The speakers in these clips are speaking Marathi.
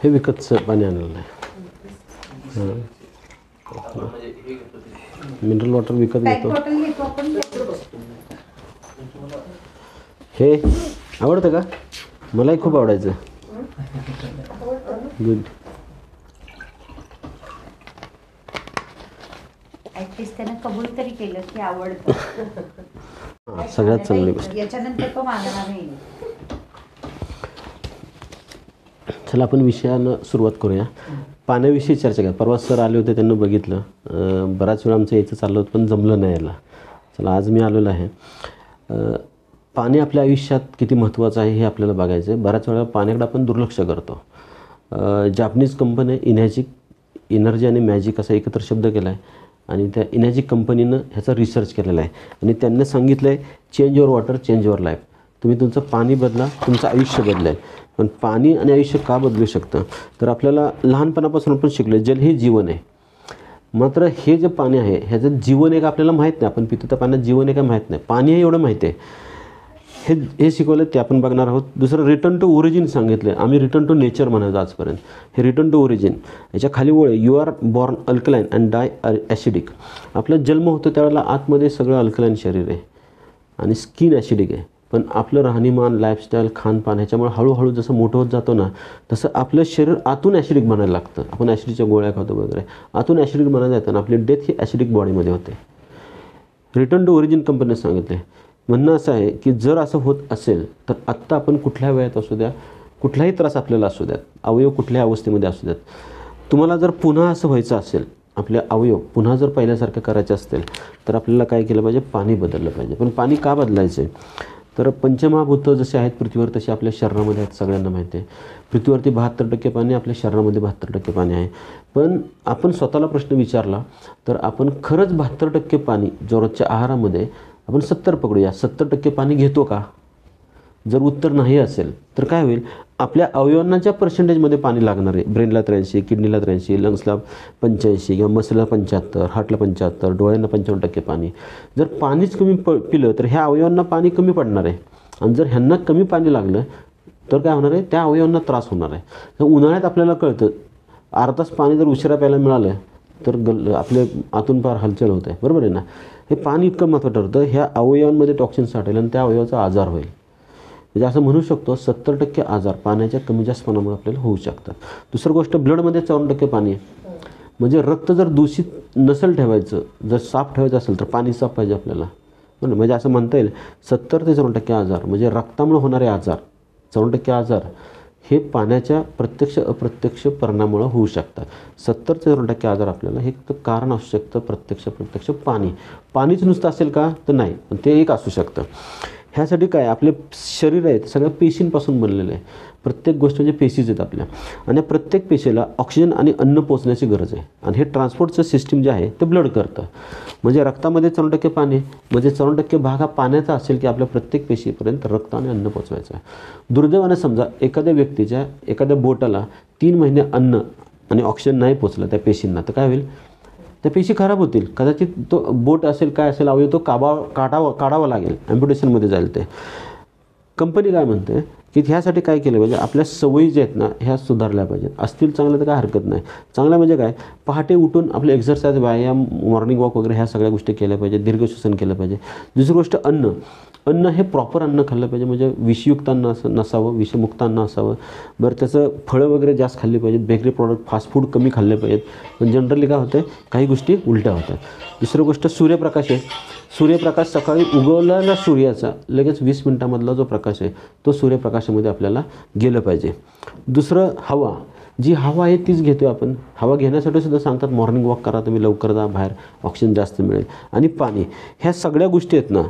हे विकतचं पाणी आणलेलं आहे. मिनरल वॉटर विकत घेतो. हे आवडतं का? मलाही खूप आवडायचं. गुड. त्यानं कबूल तरी केलं की आवडतं. सगळ्यात चांगली गोष्ट. याच्यानंतर तो मागणार नाही. चला आपण विषयानं सुरुवात करूया. पाण्याविषयी चर्चा करा. परवा सर आले होते, त्यांना बघितलं. बराच वेळ आमचं यायचं चाललं होतं पण जमलं नाही यायला. चला आज मी आलेलो आहे. पाणी आपल्या आयुष्यात किती महत्त्वाचं आहे हे आपल्याला बघायचं आहे. बऱ्याच वेळा पाण्याकडे आपण दुर्लक्ष करतो. जापनीज कंपनी एनर्जी आणि मॅजिक असा एकत्र शब्द केला आहे आणि त्या एनर्जिक कंपनीनं ह्याचा रिसर्च केलेला आहे आणि त्यांनी सांगितलं आहे change your water change your life. तुम्ही तुमचं पाणी बदला, तुमचं आयुष्य बदलेल. पण पाणी आणि आयुष्य का बदलू शकतं? तर आपल्याला लहानपणापासून आपण शिकलो जल हे जीवन आहे. मात्र हे जे पाणी आहे ह्याचं जीवन आहे का आपल्याला माहीत नाही. आपण पितो त्या पाण्यात जीवन आहे का माहीत नाही. पाणी हे एवढं माहिती आहे. हे शिकवलं ते आपण बघणार आहोत. दुसरं रिटर्न टू ओरिजिन सांगितलं. आम्ही रिटर्न टू नेचर म्हणायचो आजपर्यंत. हे रिटर्न टू ओरिजिन याच्या खाली ओळ you are born alkaline and die acidic. आपला जन्म होतो त्यावेळेला आतमध्ये सगळं अल्कलाईन शरीर आहे आणि स्किन ॲसिडिक आहे. पण आपलं राहणीमान, लाईफस्टाईल, खानपान ह्याच्यामुळे हळूहळू जसं मोठं होत जातो ना तसं आपलं शरीर आतून ॲसिडिक बनायला लागतं. आपण ॲसिडिकच्या गोळ्या खातो वगैरे, आतून ॲसिडिक बनायला जातं आणि आपली डेथ ही ॲसिडिक बॉडीमध्ये होते. रिटर्न टू ओरिजिन कंपनीने सांगितले. म्हणणं असं आहे की जर असं होत असेल तर आत्ता आपण कुठल्या वयात असू द्या, कुठलाही त्रास आपल्याला असू द्यात, अवयव कुठल्याही अवस्थेमध्ये असू द्यात, तुम्हाला जर पुन्हा असं व्हायचं असेल, आपले अवयव पुन्हा जर पहिल्यासारखं करायचे असतील तर आपल्याला काय केलं पाहिजे? पाणी बदललं पाहिजे. पण पाणी का बदलायचं आहे? तर पंचमहाभूतं जसे आहेत पृथ्वीवर तसे आपल्या शरीरामध्ये आहेत, सगळ्यांना माहिती आहे. पृथ्वीवरती 72% पाणी, आपल्या शरीरामध्ये 72% पाणी आहे. पण आपण स्वतःला प्रश्न विचारला तर आपण खरंच 72% पाणी रोजच्या आहारामध्ये आपण 70 पकडूया, 70% पाणी घेतो का? जर उत्तर नाही असेल तर काय होईल? आपल्या अवयवांना ज्या पर्सेंटेजमध्ये पाणी लागणार आहे, ब्रेनला 83, किडनीला 83, लंग्सला 85 किंवा मसलला 75, हार्टला 75, डोळ्यांना 55% पाणी. जर पाणीच कमी पिलं तर ह्या अवयवांना पाणी कमी पडणार आहे आणि जर ह्यांना कमी पाणी लागलं तर काय होणार आहे? त्या अवयवांना त्रास होणार आहे. तर उन्हाळ्यात आपल्याला कळतं अर्धा तास पाणी जर उशिरा प्यायला मिळालं तर आपले आतून फार हालचाल होत आहे, बरोबर आहे ना? हे पाणी इतकं महत्त्वाचं ठरतं. ह्या अवयवांमध्ये टॉक्सिन साठेल आणि त्या अवयवाचा आजार होईल. म्हणजे असं म्हणू शकतो 70% आजार पाण्याच्या कमी जास्तपणामुळे आपल्याला होऊ शकतात. दुसरी गोष्ट, ब्लडमध्ये 54% पाणी आहे. म्हणजे रक्त जर दूषित नसेल ठेवायचं, जर साफ ठेवायचं असेल तर पाणी साफ पाहिजे आपल्याला. बरोबर? म्हणजे असं म्हणता येईल 70 ते 54% आजार म्हणजे रक्तामुळे होणारे आजार, 54% आजार हे पाण्याच्या प्रत्यक्ष अप्रत्यक्ष परिणामामुळे होऊ शकतात. 70 ते 54% आजार आपल्याला हे कारण असू शकतं प्रत्यक्ष पाणीच नुसतं असेल का? तर नाही, पण ते एक असू शकतं. ह्यासाठी काय आपले शरीर आहे सगळ्या पेशींपासून बनलेलं आहे. प्रत्येक गोष्ट म्हणजे पेशीज आहेत आपल्या आणि प्रत्येक पेशीला ऑक्सिजन आणि अन्न पोचण्याची गरज आहे आणि हे ट्रान्सपोर्टचं सिस्टीम जे आहे ते ब्लड करतं. म्हणजे रक्तामध्ये 54% पाणी म्हणजे 54% भाग हा पाण्याचा असेल की आपल्या प्रत्येक पेशीपर्यंत रक्त आणि अन्न पोचवायचं आहे. दुर्दैवाने समजा एखाद्या व्यक्तीच्या एखाद्या बोटाला 3 महिने अन्न आणि ऑक्सिजन नाही पोचलं त्या पेशींना तर काय होईल? त्या पेशी खराब होतील. कदाचित तो बोट असेल काय असेल अवयव तो काढावा लागेल, ॲम्प्युटेशनमध्ये जाईल. ते कंपनी काय म्हणते की ह्यासाठी काय केलं पाहिजे? आपल्या सवयी ज्या आहेत ना ह्या सुधारल्या पाहिजेत. असतील चांगलं तर काय हरकत नाही. चांगलं म्हणजे काय? पहाटे उठून आपले एक्सरसाइज, व्यायाम, मॉर्निंग वॉक वगैरे ह्या सगळ्या गोष्टी केल्या पाहिजे. दीर्घश्वसन केलं पाहिजे. दुसरी गोष्ट अन्न हे प्रॉपर अन्न खाल्लं पाहिजे. म्हणजे विषयुक्त अन्न नसावं, विषमुक्त अन्न असावं. बरं, त्याचं फळं वगैरे जास्त खाल्ली पाहिजेत. बेकरी प्रॉडक्ट, फास्ट फूड कमी खाल्ले पाहिजेत. पण जनरली काय होतं काही गोष्टी उलट्या होतात. दुसरी गोष्ट सूर्यप्रकाश आहे. सूर्यप्रकाश सकाळी उगवलेला सूर्याचा लगेच 20 मिनिटामधला जो प्रकाश आहे तो सूर्यप्रकाशामध्ये आपल्याला गेलं पाहिजे. दुसरं हवा, जी हवा आहे तीच घेतो आपण. हवा घेण्यासाठी सुद्धा सांगतात मॉर्निंग वॉक करा, तुम्ही लवकर जा बाहेर, ऑक्सिजन जास्त मिळेल. आणि पाणी, ह्या सगळ्या गोष्टी आहेत ना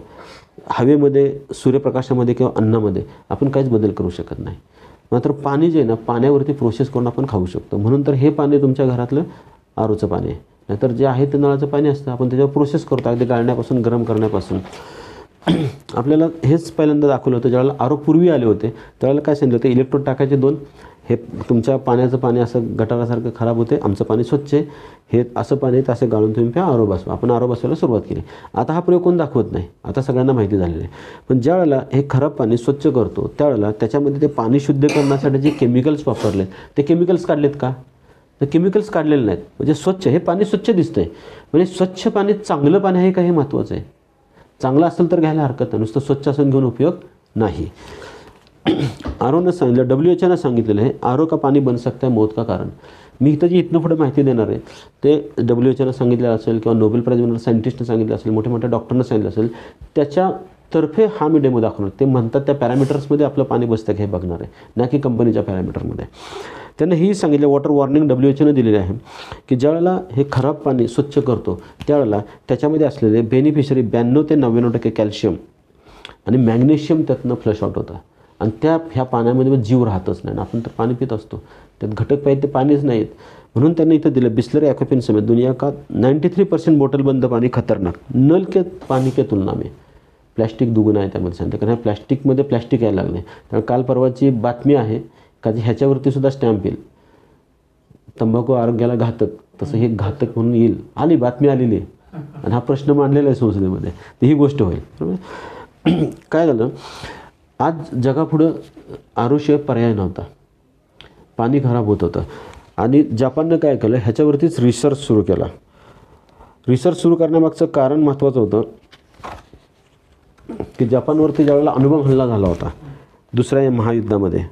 हवेमध्ये, सूर्यप्रकाशामध्ये किंवा अन्नामध्ये आपण काहीच बदल करू शकत नाही. मात्र पाणी जे आहे ना पाण्यावरती प्रोसेस करून आपण खाऊ शकतो. म्हणून तर हे पाणी तुमच्या घरातलं आरोचं पाणी आहे. नाहीतर जे आहे ते नळाचं पाणी असतं, आपण त्याच्यावर प्रोसेस करतो अगदी गाळण्यापासून गरम करण्यापासून. आपल्याला हेच पहिल्यांदा दाखवलं होतं. ज्यावेळेला आरो पूर्वी आले होते त्यावेळेला काय सांगितलं होतं, इलेक्ट्रोड टाकायचे 2, हे तुमच्या पाण्याचं पाणी असं गटारासारखं खराब होते, आमचं पाणी स्वच्छ आहे, हे असं पाणी आहे, असं गाळून तुम्ही प्या, आरो बसवा. आपण आरो बसवायला सुरुवात केली. आता हा प्रयोग कोण दाखवत नाही, आता सगळ्यांना माहिती झालेलं आहे. पण ज्यावेळेला हे खराब पाणी स्वच्छ करतो त्यावेळेला त्याच्यामध्ये ते पाणी शुद्ध करण्यासाठी जे केमिकल्स वापरले ते केमिकल्स काढलेत का, तर केमिकल्स काढलेले नाहीत. म्हणजे स्वच्छ, हे पाणी स्वच्छ दिसतंय. म्हणजे स्वच्छ पाणी चांगलं पाणी आहे का हे महत्त्वाचं आहे. चांगलं असेल तर घ्यायला हरकत नाही, नुसतं स्वच्छ असून घेऊन उपयोग नाही. आरोनं सांगितलं, WHO सांगितलेलं आहे, आरो का पाणी बन सकता है मौत का कारण. मी इथं जी इथनं पुढे माहिती देणार आहे ते WHO सांगितलेलं असेल किंवा नोबेल प्राइज विनर सायंटिस्टनं सांगितलं असेल, मोठ्या मोठ्या डॉक्टरनं सांगितलं असेल, त्याच्यातर्फे हा मी डेमो दाखवणार. ते म्हणतात त्या पॅरामीटर्समध्ये आपलं पाणी बसतं का हे बघणार आहे, ना की कंपनीच्या पॅरामीटरमध्ये. त्यांना ही सांगितलं, वॉटर वॉर्निंग WHOनं दिलेली आहे की ज्यावेळेला हे खराब पाणी स्वच्छ करतो त्यावेळेला त्याच्यामध्ये असलेले बेनिफिशरी 92 ते 99% कॅल्शियम आणि मॅग्नेशियम त्यातनं फ्लश आउट होतं. आणि ह्या पाण्यामध्ये जीव राहतच नाही. आपण तर पाणी पित असतो, त्यात घटक पाहिजे ते पाणीच नाहीत. म्हणून त्यांनी इथं दिलं, बिस्लरी ॲक्वाफिन समेत दुनिया का 93% बॉटलबंद पाणी खतरनाक, नल के पाणी के तुलना में. प्लॅस्टिक दुगणं आहे त्यामध्ये सांगते, कारण ह्या प्लॅस्टिकमध्ये प्लॅस्टिक यायला लागले. त्यामुळे काल परवाची बातमी आहे का ह्याच्यावरती सुद्धा स्टॅम्प येईल, तंबाखू आरोग्याला घातक, तसं हे घातक म्हणून येईल. आली बातमी आलेली आहे आणि हा प्रश्न मांडलेला आहे संसदेमध्ये, तर ही गोष्ट होईल. बरोबर. काय झालं, आज जगापुढं आरोशिवाय पर्याय नव्हता, पाणी खराब होत होतं. आणि जपाननं काय केलं, ह्याच्यावरतीच रिसर्च सुरू केला. रिसर्च सुरू करण्यामागचं कारण महत्त्वाचं होतं की जपानवरती ज्यावेळेला अणुबॉम्ब हल्ला झाला होता दुसऱ्या महायुद्धामध्ये,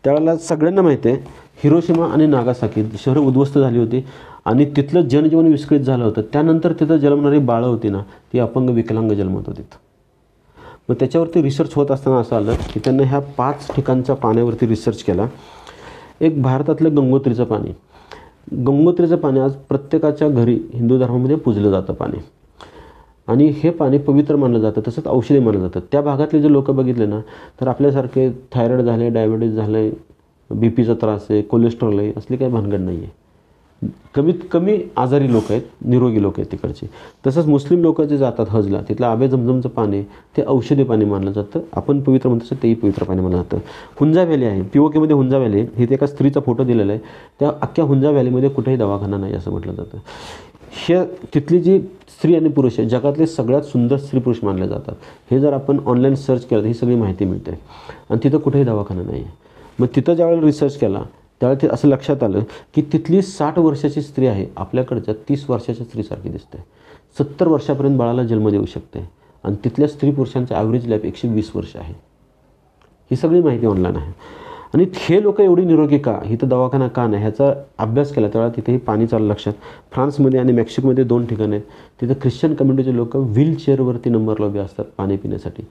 त्यावेळेला सगळ्यांना माहिती आहे हिरोशिमा आणि नागासाकी शहरं उद्ध्वस्त झाली होती आणि तिथलं जनजीवन विस्कळीत झालं होतं. त्यानंतर तिथं जन्मणारी बाळं होती ना, ती अपंग विकलांग जन्मत होती. मग त्याच्यावरती रिसर्च होत असताना असं आलं की त्यांना ह्या 5 ठिकाणच्या पाण्यावरती रिसर्च केला. एक भारतातलं गंगोत्रीचं पाणी. गंगोत्रीचं पाणी आज प्रत्येकाच्या घरी हिंदू धर्मामध्ये पूजलं जातं पाणी, आणि हे पाणी पवित्र मानलं जातं, तसंच औषधी मानलं जातं. त्या भागातले जे लोक बघितले ना, तर आपल्यासारखे थायरॉईड झाले, डायबिटीज झाले, BPचा त्रास आहे, कोलेस्ट्रॉल आहे, असली काही भानगड नाही आहे. कमीत कमी आजारी लोक आहेत, निरोगी लोक आहेत तिकडचे. तसंच मुस्लिम लोक जे जातात हजला, तिथलं आबे झमझमचं पाणी ते औषधी पाणी मानलं जातं. आपण पवित्र म्हणतो तेही पवित्र पाणी मानलं जातं. हुंजा व्हॅली आहे, POK मध्ये हुंजा व्हॅली आहे. इथे एका स्त्रीचा फोटो दिलेला आहे. त्या अख्ख्या हुंजा व्हॅलीमध्ये कुठेही दवाखाना नाही असं म्हटलं जातं. हे तिथली जी स्त्री आणि पुरुष आहे, जगातले सगळ्यात सुंदर स्त्री पुरुष मानले जातात. हे जर आपण ऑनलाईन सर्च केलं तर ही सगळी माहिती मिळते. आणि तिथं कुठेही दवाखाना नाही आहे. मग तिथं ज्यावेळेला रिसर्च केला त्यावेळेला ते असं लक्षात आलं की तिथली 60 वर्षाची स्त्री आहे आपल्याकडच्या 30 वर्षाच्या स्त्रीसारखी दिसते. 70 वर्षापर्यंत बाळाला जन्म देऊ शकते. आणि तिथल्या स्त्री पुरुषांचं ॲव्हरेज लाईफ 120 वर्ष आहे. ही सगळी माहिती ऑनलाईन आहे. आणि हे लोक एवढी निरोगी का, इथं दवाखाना का नाही, ह्याचा अभ्यास केला त्यावेळेला तिथेही पाणी चाललं लक्षात. फ्रान्समध्ये आणि मेक्सिकोमध्ये 2 ठिकाणं आहेत. तिथं ख्रिश्चन कम्युनिटीचे लोक व्हीलचेअरवरती नंबरला उभे असतात पाणी पिण्यासाठी.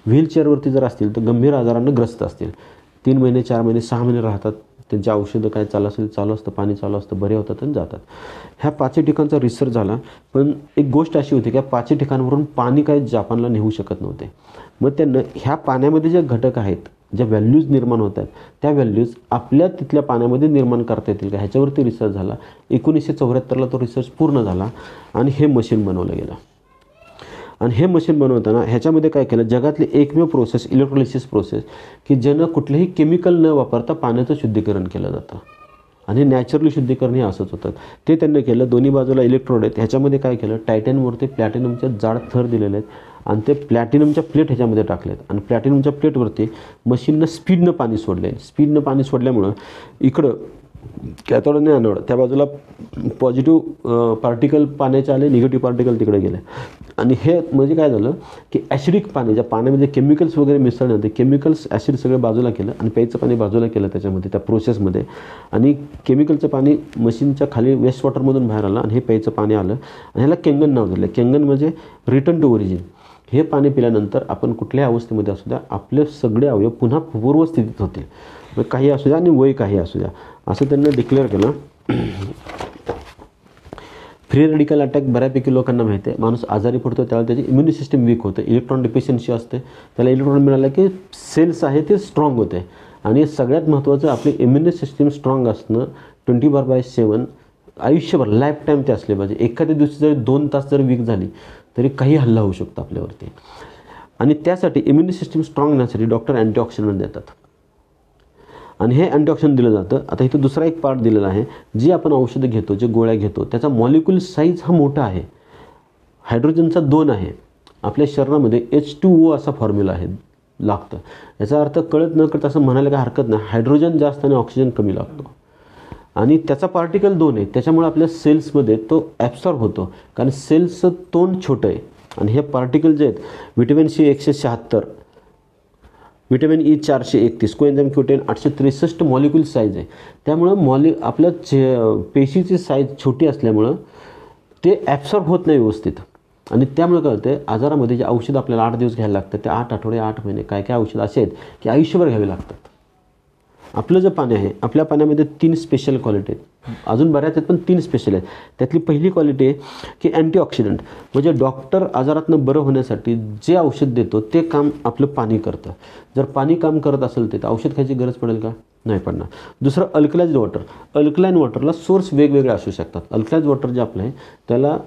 व्हीलचेअरवरती जर असतील तर गंभीर आजारांना ग्रस्त असतील, 3 महिने 4 महिने 6 महिने राहतात. त्यांची औषधं काय चालू असेल चालू असतं, पाणी चालू असतं, बरे होतात आणि जातात. ह्या 5 ठिकाणचा रिसर्च झाला. पण एक गोष्ट अशी होती की या 5 ठिकाणावरून पाणी काय जपानला नेऊ शकत नव्हते. मग त्यांना ह्या पाण्यामध्ये जे घटक आहेत, ज्या व्हॅल्यूज निर्माण होत आहेत, त्या व्हॅल्यूज आपल्या तिथल्या पाण्यामध्ये निर्माण करता येतील का, ह्याच्यावरती रिसर्च झाला. 1974ला तो रिसर्च पूर्ण झाला आणि हे मशीन बनवलं गेलं. आणि हे मशीन बनवताना ह्याच्यामध्ये काय केलं, जगातली एकमेव प्रोसेस इलेक्ट्रोलिसिस प्रोसेस की ज्यानं कुठलेही केमिकल न वापरता पाण्याचं शुद्धीकरण केलं जातं. आणि नॅचरली शुद्धीकरण हे असंच होतं. ते त्यांनी केलं. दोन्ही बाजूला इलेक्ट्रोड आहेत. ह्याच्यामध्ये काय केलं, टायटॅनियमवरती प्लॅटिनमचे जाड थर दिलेले आहेत आणि ते प्लॅटिनमच्या प्लेट ह्याच्यामध्ये टाकलेत. आणि प्लॅटिनमच्या प्लेटवरती मशीननं स्पीडनं पाणी सोडले. स्पीडनं पाणी सोडल्यामुळं इकडं कॅथोड आणि ॲनोड त्या बाजूला पॉझिटिव्ह पार्टिकल पाण्याचे आले, निगेटिव्ह पार्टिकल तिकडे गेले. आणि हे म्हणजे काय झालं की ॲसिडिक पाणी, ज्या पाण्यामध्ये केमिकल्स वगैरे मिसळले होते, केमिकल्स ॲसिड सगळं बाजूला केलं आणि प्यायचं पाणी बाजूला केलं त्याच्यामध्ये त्या प्रोसेसमध्ये. आणि केमिकलचं पाणी मशीनच्या खाली वेस्ट वॉटरमधून बाहेर आलं आणि हे प्यायचं पाणी आलं. आणि ह्याला केंगन नाव दिलं. केंगन म्हणजे रिटर्न टू ओरिजिन. हे पाणी पिल्यानंतर आपण कुठल्याही अवस्थेमध्ये असू द्या, आपले सगळे अवयव पुन्हा पूर्वस्थितीत होतील. मग काही असू द्या आणि वय काही असू द्या, असं त्यांनी डिक्लेअर केलं. फ्री रेडिकल अटॅक बऱ्यापैकी लोकांना माहिती आहे. माणूस आजारी पडतो त्यावेळेला त्याची इम्युनी सिस्टम वीक होते, इलेक्ट्रॉन डिफिशियन्सी असते. त्याला इलेक्ट्रॉन मिळालं की सेल्स आहे ते स्ट्रॉंग होते. आणि सगळ्यात महत्त्वाचं आपली इम्युनी सिस्टम स्ट्रॉंग असणं 24/7 आयुष्यभर लाईफ टाईम ते असले पाहिजे. एखाद्या दिवशी जरी 2 तास जर वीक झाली तरी काही हल्ला होऊ शकतो आपल्यावरती. आणि त्यासाठी इम्युनी सिस्टम स्ट्रॉंग होण्यासाठी डॉक्टर अँटीऑक्सिडंट देतात आणि हे अँटीऑक्सिडंट दिलं जातं. आता इथं दुसरा एक पार्ट दिलेला आहे, जी आपण औषधं घेतो, जे गोळ्या घेतो, त्याचा मॉलिक्युल साईज हा मोठा आहे. हायड्रोजनचा 2 आहे. आपल्या शरीरामध्ये H2O असा फॉर्म्युला आहे लागतं. याचा अर्थ कळत न कळत असं म्हणायला काही हरकत नाही, हायड्रोजन जास्त आणि ऑक्सिजन कमी लागतो. आणि त्याचा पार्टिकल 2 आहे, त्याच्यामुळे आपल्या सेल्समध्ये तो ॲब्सॉर्ब होतो, कारण सेल्सचं तोंड छोटं आहे. आणि हे पार्टिकल जे आहेत, vitamin C 176, vitamin E 431, कोएन्झाइम Q10 863 molecule size आहे. त्यामुळं आपल्या पेशीची साईज छोटी असल्यामुळं ते ॲब्सॉर्ब होत नाही व्यवस्थित. आणि त्यामुळे काय होतं, आजारामध्ये जे औषध आपल्याला 8 दिवस घ्यायला लागतं, ते 8 आठवडे 8 महिने काय काय औषध असे आहेत की आयुष्यभर घ्यावे लागतात. आपलं जे पाणी आहे, आपल्या पाण्यामध्ये 3 स्पेशल क्वालिटी आहेत. अजून बऱ्याच आहेत पण 3 स्पेशल आहेत. त्यातली पहिली क्वालिटी आहे की अँटीऑक्सिडंट, म्हणजे डॉक्टर आजारातनं बरं होण्यासाठी जे औषध देतो ते काम आपलं पाणी करतं. जर पाणी काम करत असेल तर औषध खायची गरज पडेल का? नाही पडणार. दुसरं अल्कलाइज्ड वॉटर. अल्कलाइन वॉटरला सोर्स वेगवेगळे असू शकतात. अल्कलाइज्ड वॉटर जे आपलं आहे त्याला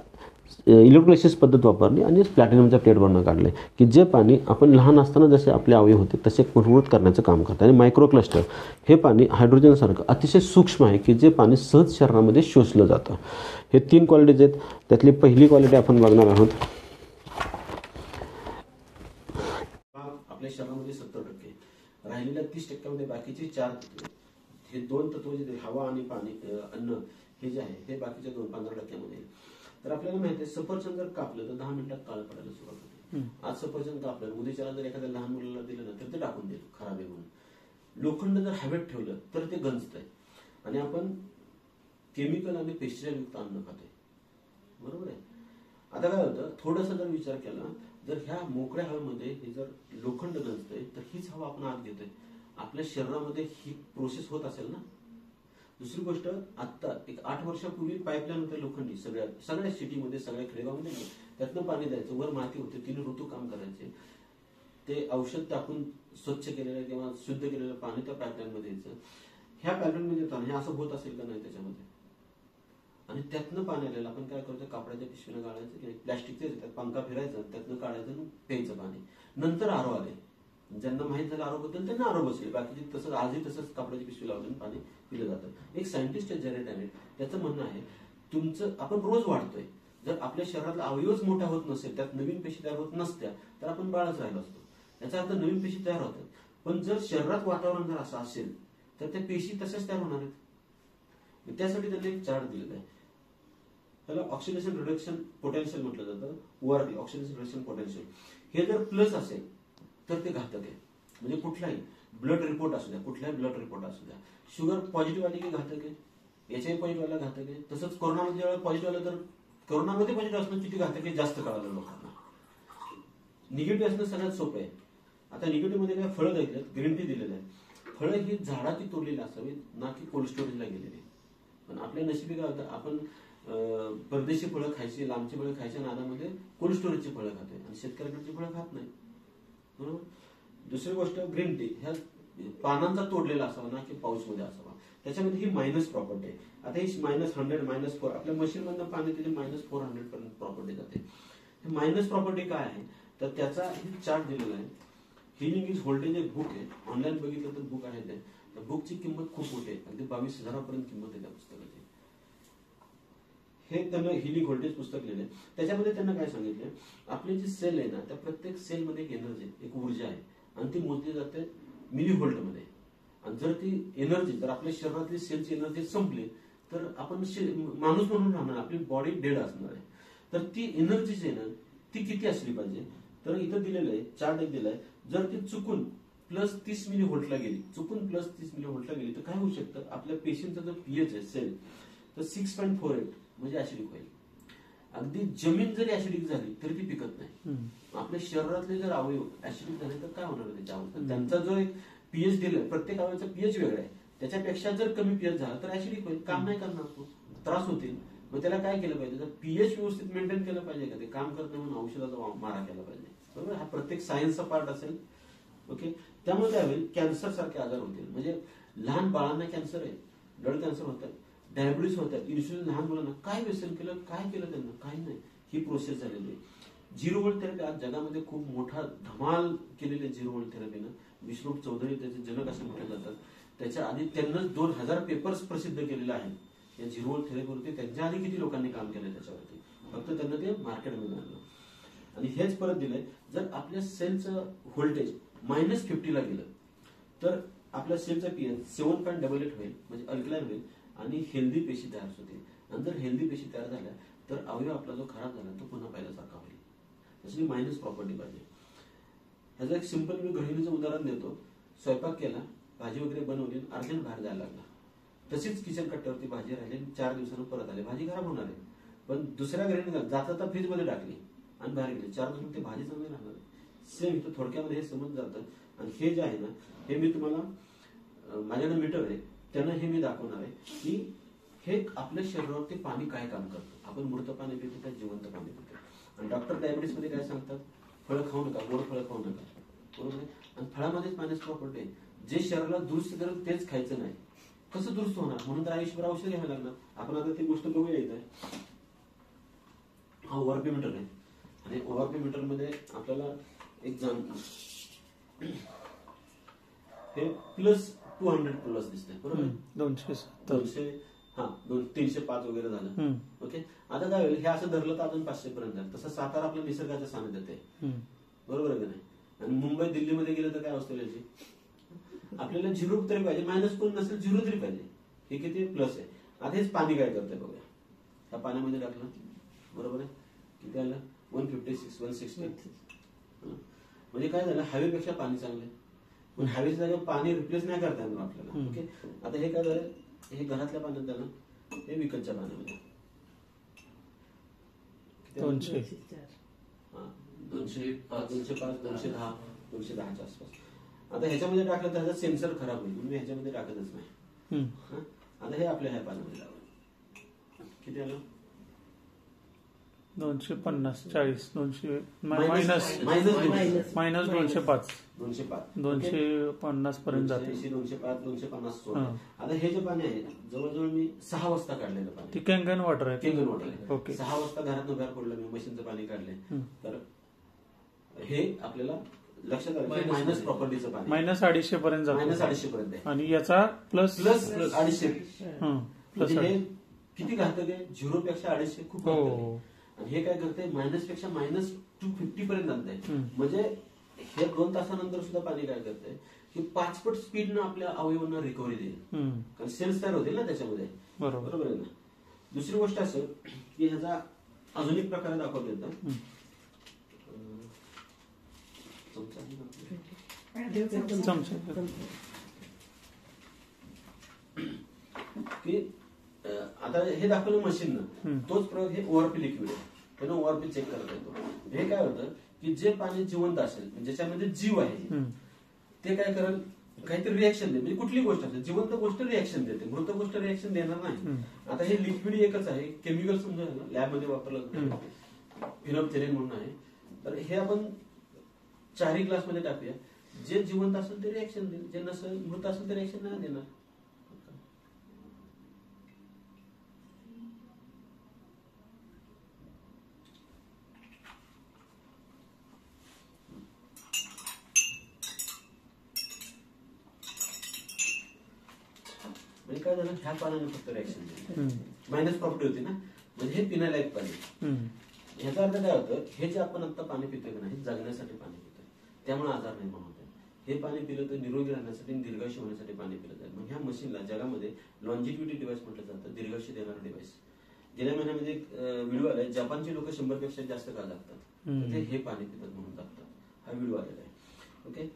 इलेक्ट्रोलायसिस पद्धत वापरली आणि प्लॅटिनमच्या प्लेटवरनं काढले की जे पाणी आपण लहान असताना जसे आपले अवयव होते तसे मजबूत करण्याचं काम करतं. आणि मायक्रोक्लस्टर, हे पाणी हायड्रोजनसारखं अतिशय सूक्ष्म आहे की जे पाणी सहज शरीरामध्ये शोषलं जातं. हे 3 क्वालिटीज आहेत. त्यातली पहिली क्वालिटी आपण बघणार आहोत. आपल्या शरीरामध्ये 70%, राहिलेल्या 30% बाकीचे 4 तत्व, हे 2 तत्व जे हवा आणि पाणी, अन्न, हे जे आहे हे बाकीच्या 15%मध्ये. तर आपल्याला माहिती आहे, सफरचंद जर कापलं तर 10 मिनिटात काळं पडायला सुरुवात होते. आज सफरचंद कापलं, उद्याच्याला जर एखाद्या लहान मुलाला दिलं ना तर ते टाकून देईल, खराब आहे म्हणून. लोखंड जर हवेत ठेवलं तर ते गंजतंय. आणि आपण केमिकल आणि पेस्टिसाइड युक्त अन्न खातोय, बरोबर आहे. आता काय होतं, थोडासा जर विचार केला, जर ह्या मोकळ्या हवेमध्ये हे जर लोखंड गंजतंय तर हीच हवा आपण आत घेतोय, आपल्या शरीरामध्ये ही प्रोसेस होत असेल ना. दुसरी गोष्ट, आता एक 8 वर्षापूर्वी पाईपलाईन होते लोखंडी, सगळ्या सिटीमध्ये, सगळ्या खेडेगावामध्ये, त्यातनं पाणी द्यायचं, वर माती होते, 3 ऋतू काम करायचे. ते औषध टाकून स्वच्छ केलेलं किंवा शुद्ध केलेलं पाणी त्या पाईपलाईन मध्ये यायचं. ह्या पाईपलाईन मध्ये येताना हे असं होत असेल का नाही त्याच्यामध्ये. आणि त्यातनं पाणी आलेलं आपण काय करतो, कापडाच्या पिशवीनं गाळायचं किंवा प्लॅस्टिकचे येतात, पंखा फिरायचं, त्यातनं काढायचं आणि प्यायचं पाणी. नंतर आरो आले, ज्यांना माहित झालं आरो बद्दल त्यांना आरो बसले, बाकीचे तसंच आजही तसंच कापडाची पिशवी लावून पाणी पिलं जातं. एक सायंटिस्ट आहे जेरेट ॲनेट, त्याचं म्हणणं आहे, तुमचं आपण रोज वाढतोय, जर आपल्या शरीरातला अवयवच मोठा होत नसेल, त्यात नवीन पेशी तयार होत नसत्या तर आपण बाळच राहिलो असतो. याचा अर्थ नवीन पेशी तयार होतात, पण जर शरीरात वातावरण जर असं असेल तर त्या पेशी तशाच तयार होणार आहेत. त्यासाठी त्यांनी एक चार्ट दिलेला आहे, त्याला ऑक्सिडेशन रिडक्शन पोटेन्शियल म्हटलं जातं, ORP, ऑक्सिडेशन रिडक्शन पोटेन्शियल. हे जर प्लस असेल तर ते घातक आहे. म्हणजे कुठलाही ब्लड रिपोर्ट असू द्या, कुठलाही ब्लड रिपोर्ट असू द्या, शुगर पॉझिटिव्ह आली की घातक आहे, HIV पॉझिटिव्ह आला घातक आहे. तसंच कोरोनामध्ये ज्यावेळेला पॉझिटिव्ह आलं तर कोरोनामध्ये पॉझिटिव्ह असणं किती घातक आहे जास्त कळालं लोकांना. निगेटिव्ह असणं सगळ्यात सोपं आहे. आता निगेटिव्ह मध्ये काय फळं द्यायचं, ग्रीन टी दिलेलं आहे. फळं ही झाडाची तोडलेली असावी, ना की कोल्ड स्टोरेजला गेलेली. पण आपल्या नशिबी काय होतं, आपण परदेशी फळं खायची, लांबची फळं खायच्या नादामध्ये कोल्ड स्टोरेजची फळं खातोय आणि शेतकऱ्यांची फळं खात नाही, बरोबर. दुसरी गोष्ट, ग्रीन टी ह्या पानांचा तोडलेला असावा, ना की पाऊसमध्ये असावा. त्याच्यामध्ये ही मायनस प्रॉपर्टी आहे. आता ही -100 -4 आपल्या मशीन मधनं पाणी त्याची -400 पर्यंत प्रॉपर्टी जाते. मायनस प्रॉपर्टी काय आहे तर त्याचा चार्ट दिलेला आहे. हिलिंग इज व्होल्टेज एक बुक आहे, ऑनलाईन बघितलं तर बुक आहे ते. त्या बुकची किंमत खूप मोठी आहे, अगदी 22,000 किंमत आहे त्या पुस्तकाची. हे त्यांना हिलिंग व्होल्टेज पुस्तक लिहिले. त्याच्यामध्ये त्यांना काय सांगितलं, आपले जे सेल आहे ना, त्या प्रत्येक सेलमध्ये एक एनर्जी, एक ऊर्जा आहे आणि ती मोजली जाते मिली व्होल्ट मध्ये. आणि जर ती एनर्जी, जर आपल्या शरीरातली सेलची एनर्जी संपली तर आपण माणूस म्हणून राहणार, आपली बॉडी डेड असणार आहे. तर ती एनर्जी जी आहे ना ती किती असली पाहिजे, तर इथं दिलेलं आहे, चार्ट एक दिलाय. जर ती चुकून +30 मिली व्होल्टला गेली, चुकून +30 मिली व्होल्टला गेली तर काय होऊ शकतं, आपल्या पेशींचा जो पीएच आहे सेल तर 6.48 म्हणजे ऍसिडिक होईल. अगदी जमीन जरी ऍसिडिक झाली तरी ती पिकत नाही. आपल्या शरीरातले जर अवयव ऍसिडिक झाले तर काय होणार त्याच्या अवस्था. त्यांचा जो एक पीएच दिलाय, प्रत्येक अवयवाचा पीएच वेगळा आहे, त्याच्यापेक्षा जर कमी पीएच झाला तर ऍसिडिक होईल, काम नाही करणार, तो त्रास होतील. मग त्याला काय केलं पाहिजे, तर पीएच व्यवस्थित मेंटेन केलं पाहिजे का, ते काम करत नाही म्हणून औषधाचा मारा केला पाहिजे, बरोबर. हा प्रत्येक सायन्सचा पार्ट असेल, ओके. त्यामुळे काय होईल, कॅन्सर सारखे आजार होतील. म्हणजे लहान बाळांना कॅन्सर आहे, ब्लड कॅन्सर होत आहे, डायबिटीस होत आहे, इन्सुलिन लहान मुलांना. काय व्यसन केलं, काय केलं त्यांना, काही नाही, ही प्रोसेस झालेली आहे. झिरो व्होल्ट थेरपी आज जगामध्ये खूप मोठा धमाल केलेले झिरो व्होल्ट थेरपीनं विष्णू चौधरी त्याचे जनक असे म्हटले जातात. त्याच्या आधी त्यांना 2000 पेपर्स प्रसिद्ध केलेले आहेत या झिरो व्होल्ट थेरपीवरती. त्यांच्या आधी किती लोकांनी काम केलं त्याच्यावरती, फक्त त्यांना ते मार्केटमध्ये आणलं. आणि हेच परत दिलंय, जर आपल्या सेलचं व्होल्टेज -50 ला गेलं तर आपल्या सेलचा पीएच 7.88 होईल, म्हणजे अल्कलाइन होईल आणि हेल्दी पेशी तयार होतील. आणि जर हेल्दी पेशी तयार झाल्या तर अवयव आपला जो खराब झाला तो पुन्हा पहिल्यासारखा होईल. तशी मायनस प्रॉपर्टी पाहिजे. ह्याचं एक सिंपल मी गृहिणीचं उदाहरण देतो. स्वयंपाक केला, भाजी वगैरे बनवली, अर्जंट बाहेर जायला लागला, तशीच किचन कट्ट्यावरती भाजी राहिली, 4 दिवसांनी परत आले, भाजी खराब होणार आहे. पण दुसऱ्या गृहिणीला जाता फ्रीज मध्ये टाकली आणि बाहेर गेली, 4 दिवसांनी ती भाजी चांगली राहणार आहे. सेम इथं थोडक्यामध्ये हे समज जातं. आणि हे जे आहे ना, हे मी तुम्हाला माझ्याकडे मीटर आहे त्यानं हे मी दाखवणार आहे की हे आपल्या शरीरावरती पाणी काय काम करतं. आपण मृत पाणी पितो का जिवंत पाणी पितो. आणि डॉक्टर डायबिटीस मध्ये काय सांगतात, फळं खाऊ नका, गोड फळं खाऊ नका, बरोबर आहे. आणि फळामध्येच पाण्याची प्रॉपर्टी आहे. जे शरीराला दुरुस्त करेल तेच खायचं नाही. कसं दुरुस्त होणार, म्हणून तर आयुष्यभर औषध घ्यावं लागणार. आपण आता ती गोष्ट बघूया. इथं हा ओआरपी मीटर आहे आणि ओआरपी मीटर मध्ये आपल्याला एक हे +200 दिसतंय, बरोबर. 200 305 वगैरे झालं. ओके, आता काय होईल, हे असं धरलं तर अजून 500 पर्यंत जाईल. तसं सातारा आपल्या निसर्गाच्या सानिध्यात आहे, बरोबर आहे की नाही. आणि मुंबई दिल्लीमध्ये गेलं तर काय अवस्था याची, आपल्याला 0 तरी पाहिजे, मायनस कोण नसेल 0 तरी पाहिजे. हे किती प्लस आहे. आता हेच पाणी काय करतंय बघूया. ह्या पाण्यामध्ये टाकलं, बरोबर आहे, किती आलं 156 160. म्हणजे काय झालं, हवेपेक्षा पाणी चांगलं आहे. पण हवेच्या जागेवर पाणी रिप्लेस नाही करता येणार आपल्याला. ओके, आता हे काय झालं, हे घरातल्या पाण्यात झालं, हे विकतच्या पाण्यामध्ये 200 205 210 210च्या आसपास. आता ह्याच्यामध्ये टाकलं तर ह्याचा सेन्सर खराब होईल, म्हणून ह्याच्यामध्ये टाकतच नाही. आता हे आपल्या ह्या पाण्यामध्ये लावलं, किती आलं 250 40 200 मायनस मायनस 205 250 पर्यंत जाते. 205 250 सोडलं. आता हे जे पाणी आहे जवळजवळ मी 6 वाजता काढलेलं पाणी, ती कॅन वॉटर आहे. केंगन वॉटर आहे. ओके, 6 वाजता घरातून बाहेर पडलं मी, मशीनचं पाणी काढले तर हे आपल्याला लक्षात आलं मायनस प्रॉपर्टीचं पाणी -250 पर्यंत जातं, -250 पर्यंत आहे. आणि याचा प्लस 250. प्लस हे किती घातक आहे, 0 पेक्षा 250 खूप घातक आहे. आणि हे काय करते, मायनस पेक्षा -250 पर्यंत आणतंय. म्हणजे हे 2 तासानंतर सुद्धा पाणी काय करतंय की 5 पट स्पीडनं आपल्या अवयवांना रिकव्हरी देईल, कारण सेल्स तयार होतील ना त्याच्यामध्ये, बरोबर आहे ना. दुसरी गोष्ट असं की ह्याचा अजून एक प्रकारे दाखवता येतं. की आता हे दाखवलं मशीननं, तोच प्रयोग हे ओआरपी लिक्विड आहे, त्यानं ओआरपी चेक करता येतो. हे काय होतं की जे पाणी जिवंत असेल, ज्याच्यामध्ये जीव आहे, ते काय करेल, काहीतरी रिॲक्शन देते. म्हणजे कुठली गोष्ट असेल, जिवंत गोष्ट रिॲक्शन देते, मृत गोष्ट रिॲक्शन देणार नाही. आता हे लिक्विड एकच आहे, केमिकल समजा लॅबमध्ये वापरलं जातं, फिनोल्फथेलिन म्हणून आहे. तर हे आपण 4 ग्लासमध्ये टाकूया. जे जिवंत असेल ते रिॲक्शन देईल, जे नसेल, मृत असेल ते रिॲक्शन नाही देणार. म्हणजे काय झालं, ह्या पाण्याने फक्त रिॲक्शन दिली, मायनस प्रॉपर्टी होती ना, म्हणजे हे पिण्यालायक पाणी. ह्याचा अर्थ काय होतं, हे जे आपण आता पाणी पितोय नाही, जगण्यासाठी पाणी पितोय, त्यामुळे आजार निर्माण होते. हे पाणी पिलं तर निरोगी राहण्यासाठी, दीर्घायुष्य होण्यासाठी पाणी पिलं जाईल. मग ह्या मशीनला जगामध्ये लॉन्जिट्युटी डिव्हाइस म्हटलं जातं, दीर्घायुष्य देणारं डिव्हाइस. गेल्या महिन्यामध्ये एक व्हिडिओ आलाय, जपानची लोक 100 पेक्षा जास्त काळ जगतात, ते हे पाणी पितात म्हणून जगतात. हा व्हिडिओ आलेला आहे. ओके,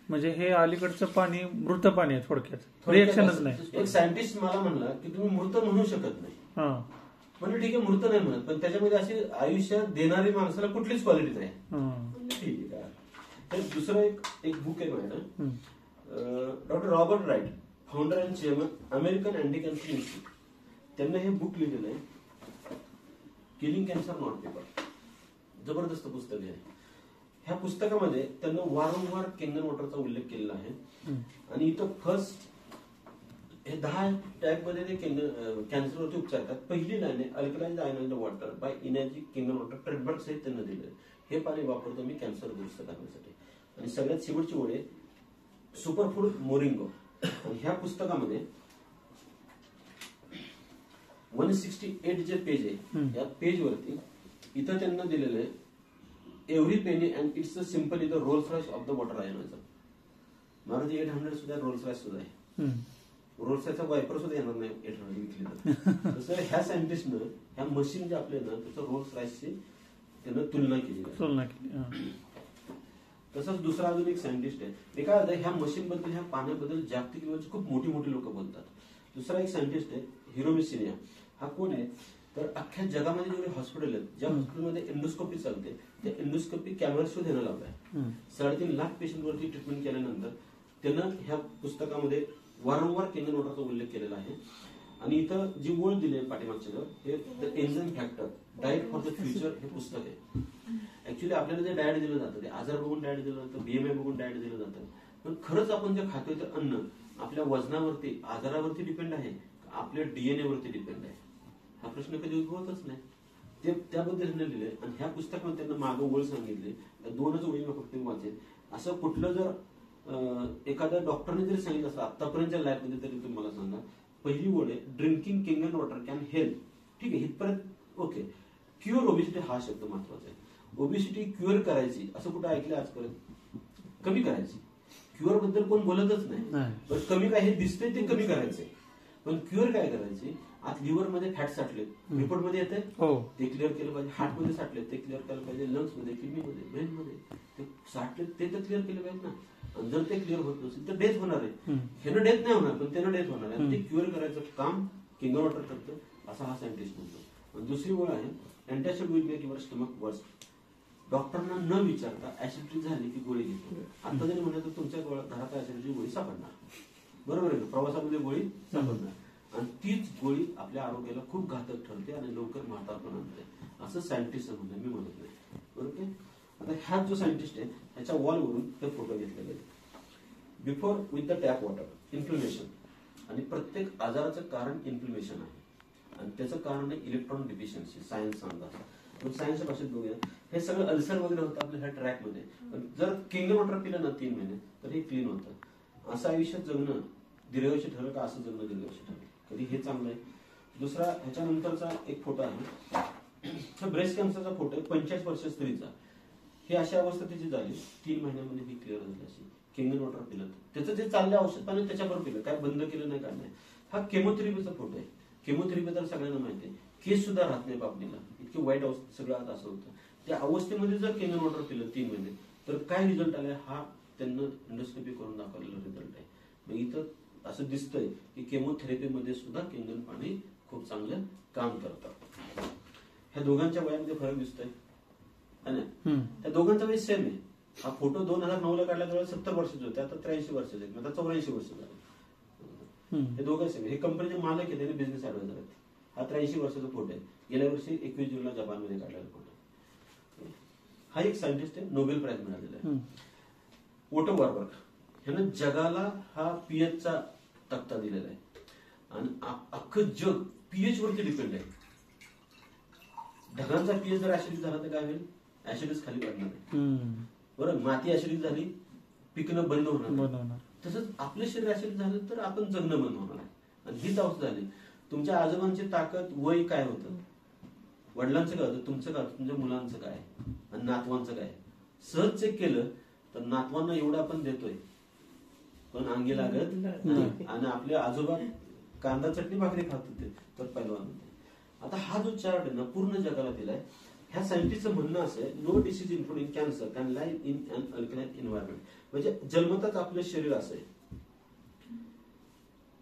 म्हणजे हे अलीकडचं पाणी मृत पाणी आहे थोडक्यात, रिएक्शनच नाही. एक सायंटिस्ट मला म्हणला की तुम्ही मृत म्हणू शकत नाही. म्हणजे ठीक आहे, मृत नाही म्हणत, पण त्याच्यामध्ये अशी आयुष्यात देणारी माणसाला कुठलीच क्वालिटी नाही. ठीक आहे. तर दुसरं एक बुक आहे माझ्याकडे, doctor Robert Wright, founder and chairman American anti cancer institute, त्यांना हे बुक लिहिलेलं आहे, किलिंग कॅन्सर नॉट पेपर. जबरदस्त पुस्तक आहे. ह्या पुस्तकामध्ये त्यांना वारंवार केंगन वॉटरचा उल्लेख केलेला आहे. आणि इथं फर्स्ट हे 10 टाईपमध्ये ते कॅन्सरवरती उपचार करतात. पहिली लाईन आहे अल्कलाइन आयन वॉटर बाय इनर्जी किंगन वॉटर ट्रीटमेंट सहित त्यांना दिलं. हे पाणी वापरतो मी कॅन्सर दुरुस्त करण्यासाठी. आणि सगळ्यात शेवटची ओळ आहे सुपरफूड मोरिंगो. आणि ह्या पुस्तकामध्ये 168 जे पेज आहे या पेजवरती इथं त्यांना दिलेलं आहे every penny and it's simply the Rolls Royce of the water ionizer. Maruti 800 सुद्धा रोल्स रॉयस सुद्धा आहे. रोल्स रॉयसचा वायपर सुद्धा येणार नाही 800 विकली तर. तसं ह्या सायंटिस्टनं ह्या मशीन जे आपले ना त्याचं रोल्स रॉयसची त्यानं तुलना केली. तसंच दुसरा अजून एक सायंटिस्ट आहे. ते काय होतं ह्या मशीन बद्दल ह्या पाण्याबद्दल जागतिक लेवलची खूप मोठी मोठी लोक बोलतात. दुसरा एक सायंटिस्ट आहे हिरोमिसिनिया. हा कोण आहे तर अख्ख्या जगामध्ये जेवढे हॉस्पिटल आहेत ज्या हॉस्पिटलमध्ये एंडोस्कोपी चालते त्या एंडोस्कोपी कॅमेरा शोध देणं लावलाय. 3.5 लाख पेशंटवरती ट्रीटमेंट केल्यानंतर त्यानं ह्या पुस्तकामध्ये वारंवार किंगन वॉटरचा उल्लेख केलेला आहे. आणि इथं जी ओळ दिली आहे पाठीमागच्या हे the enzyme factor diet for the future हे पुस्तक आहे. ऍक्च्युली आपल्याला जे डाएट दिलं जातं ते आजार बघून डाएट दिलं जातं, बीएमआय बघून डाएट दिलं जातं. पण खरंच आपण जे खातोय ते अन्न आपल्या वजनावरती आजारावरती डिपेंड आहे आपल्या डीएनए वरती डिपेंड आहे हा प्रश्न कधी उद्भवतच नाही. ते त्याबद्दल लिहिले. आणि ह्या पुस्तकामध्ये त्यांना मागं ओळ सांगितली. 2च ओळी मी फक्त वाचेन. असं कुठलं जर एखाद्या डॉक्टरने जरी सांगितलं असं आतापर्यंतच्या लाईफमध्ये तरी तुम्ही मला सांगा. पहिली ओळ आहे ड्रिंकिंग किंगन वॉटर कॅन हेल्प. ठीक आहे इथपर्यंत ओके. क्युअर ओबिसिटी हा शब्द महत्वाचा आहे. ओबिसिटी क्युअर करायची असं कुठं ऐकलं आजपर्यंत? कमी करायची. क्युअर बद्दल कोण बोलतच नाही. पण कमी काय हे दिसतंय ते कमी करायचंय. पण क्युअर काय करायचे आज लिव्हर मध्ये फॅट साठले रिपोर्ट मध्ये येते ते क्लिअर केलं पाहिजे. हार्ट मध्ये साठले ते क्लिअर केलं पाहिजे. लंग्स मध्ये किडनी मध्ये ब्रेन मध्ये ते साठले ते तर क्लिअर केलं पाहिजे ना. आणि जर ते क्लिअर होत नसेल तर डेथ होणार आहे. ह्यानं डेथ नाही होणार पण त्यानं डेथ होणार आहे. ते क्युअर करायचं काम किंगन वॉटर करतं असं हा सायंटिस्ट म्हणतो. आणि दुसरी ओळ आहे antacid will make your stomach वर्स. डॉक्टरांना न विचारता ऍसिडिटी झाली की गोळी घेतो. आता जरी म्हणलं तर तुमच्या घरात ऍसिडिटीची गोळी सापडणार. बरोबर आहे. प्रवासामध्ये गोळी सापडणार. आणि तीच गोळी आपल्या आरोग्याला खूप घातक ठरते आणि लवकर म्हातारपण आणते असं सायंटिस्ट म्हणणं मी म्हणत नाही. बरोबर. आता हा जो सायंटिस्ट आहे ह्याच्या वॉलवरून हे फोटो घेतलेले आहेत. Before with the tap water inflammation. आणि प्रत्येक आजाराचं कारण इन्फ्लमेशन आहे. आणि त्याचं कारण आहे इलेक्ट्रॉन डिफिशियन्सी. सायन्स सांगता सायन्सच्या भाषेत बघूया. हे सगळं अल्सर वगैरे होतं आपल्या ह्या ट्रॅकमध्ये. पण जर किंगन वॉटर पिलं ना 3 महिने तर हे क्लीन होतं. असं आयुष्यात जगणं दीर्घायुष्य ठरलं का असं जगणं दीर्घायुष्य ठरलं कधी हे चांगलं आहे. दुसरा ह्याच्यानंतरचा एक फोटो आहे ब्रेस्ट कॅन्सरचा फोटो आहे. 45 वर्ष स्त्रीचा. ही अशी अवस्था त्याची झाली 3 महिन्यामध्ये ही क्लिअर झाली अशी. किंगन वॉटर पिलं त्याचं जे चाललं औषध पाणी त्याच्यावर पिलं काय बंद केलं नाही काय नाही. हा केमोथेरपीचा फोटो आहे. केमोथेरपी तर सगळ्यांना माहिती आहे. केस सुद्धा राहत नाही पापणीला इतकी वाईट अवस्था सगळं असं होतं. त्या अवस्थेमध्ये जर किंगन वॉटर पिलं 3 महिने तर काय रिझल्ट आलाय हा त्यांना एंडोस्कोपी करून दाखवलेला रिझल्ट आहे. मग इथं असं दिसतंय की केमोथेरपीमध्ये सुद्धा किंगन पाणी खूप चांगलं काम करतं. ह्या दोघांच्या वयामध्ये फरक दिसतोय है ना. त्या दोघांचा वय सेम आहे. हा फोटो 2009 काढला तेव्हा 70 वर्षाचे होते. आता 83 वर्षाचे आहेत. आता 84 वर्ष झाले. हे दोघं सेम. हे कंपनीचे मालक आहेत आणि बिझनेस ऍडवायझर आहेत. हा 83 वर्षाचा फोटो आहे. गेल्या वर्षी 21 जूनला जपानमध्ये काढलेला फोटो. हा एक सायंटिस्ट आहे. नोबेल प्राइज मिळालेला आहे. ओटो वॉरबर्ग ह्यानं जगाला हा पीएचचा तक्ता दिलेला आहे. आणि अख्खं जग पीएच वरती डिपेंड आहे. ढगांचा पीएच जर ऍसिडिक झाला तर काय होईल? ऍसिडच खाली पडणार आहे. बरं. माती ऍसिडिक झाली पिकणं बंद होणार. तसंच आपलं शरीर ऍसिडिक झालं तर आपण जगणं बंद होणार आहे. आणि हीच अवस्था झाली. तुमच्या आजोबांची ताकद वय काय होतं वडिलांचं काय होतं तुमचं काय होतं तुमच्या मुलांचं काय आणि नातवांचं काय. सहज चेक केलं तर नातवांना एवढं आपण देतोय पण अंगी लागत नाही. आणि आपले आजोबा कांदा चटणी भाकरी खात होते तर पहिलवान होते. आता हा जो चार्ट आहे ना पूर्ण जगाला दिलाय. ह्या सायंटिस्टचं म्हणणं असं आहे no disease including cancer can live in an alkaline environment. म्हणजे जन्मताच आपलं शरीर असं आहे.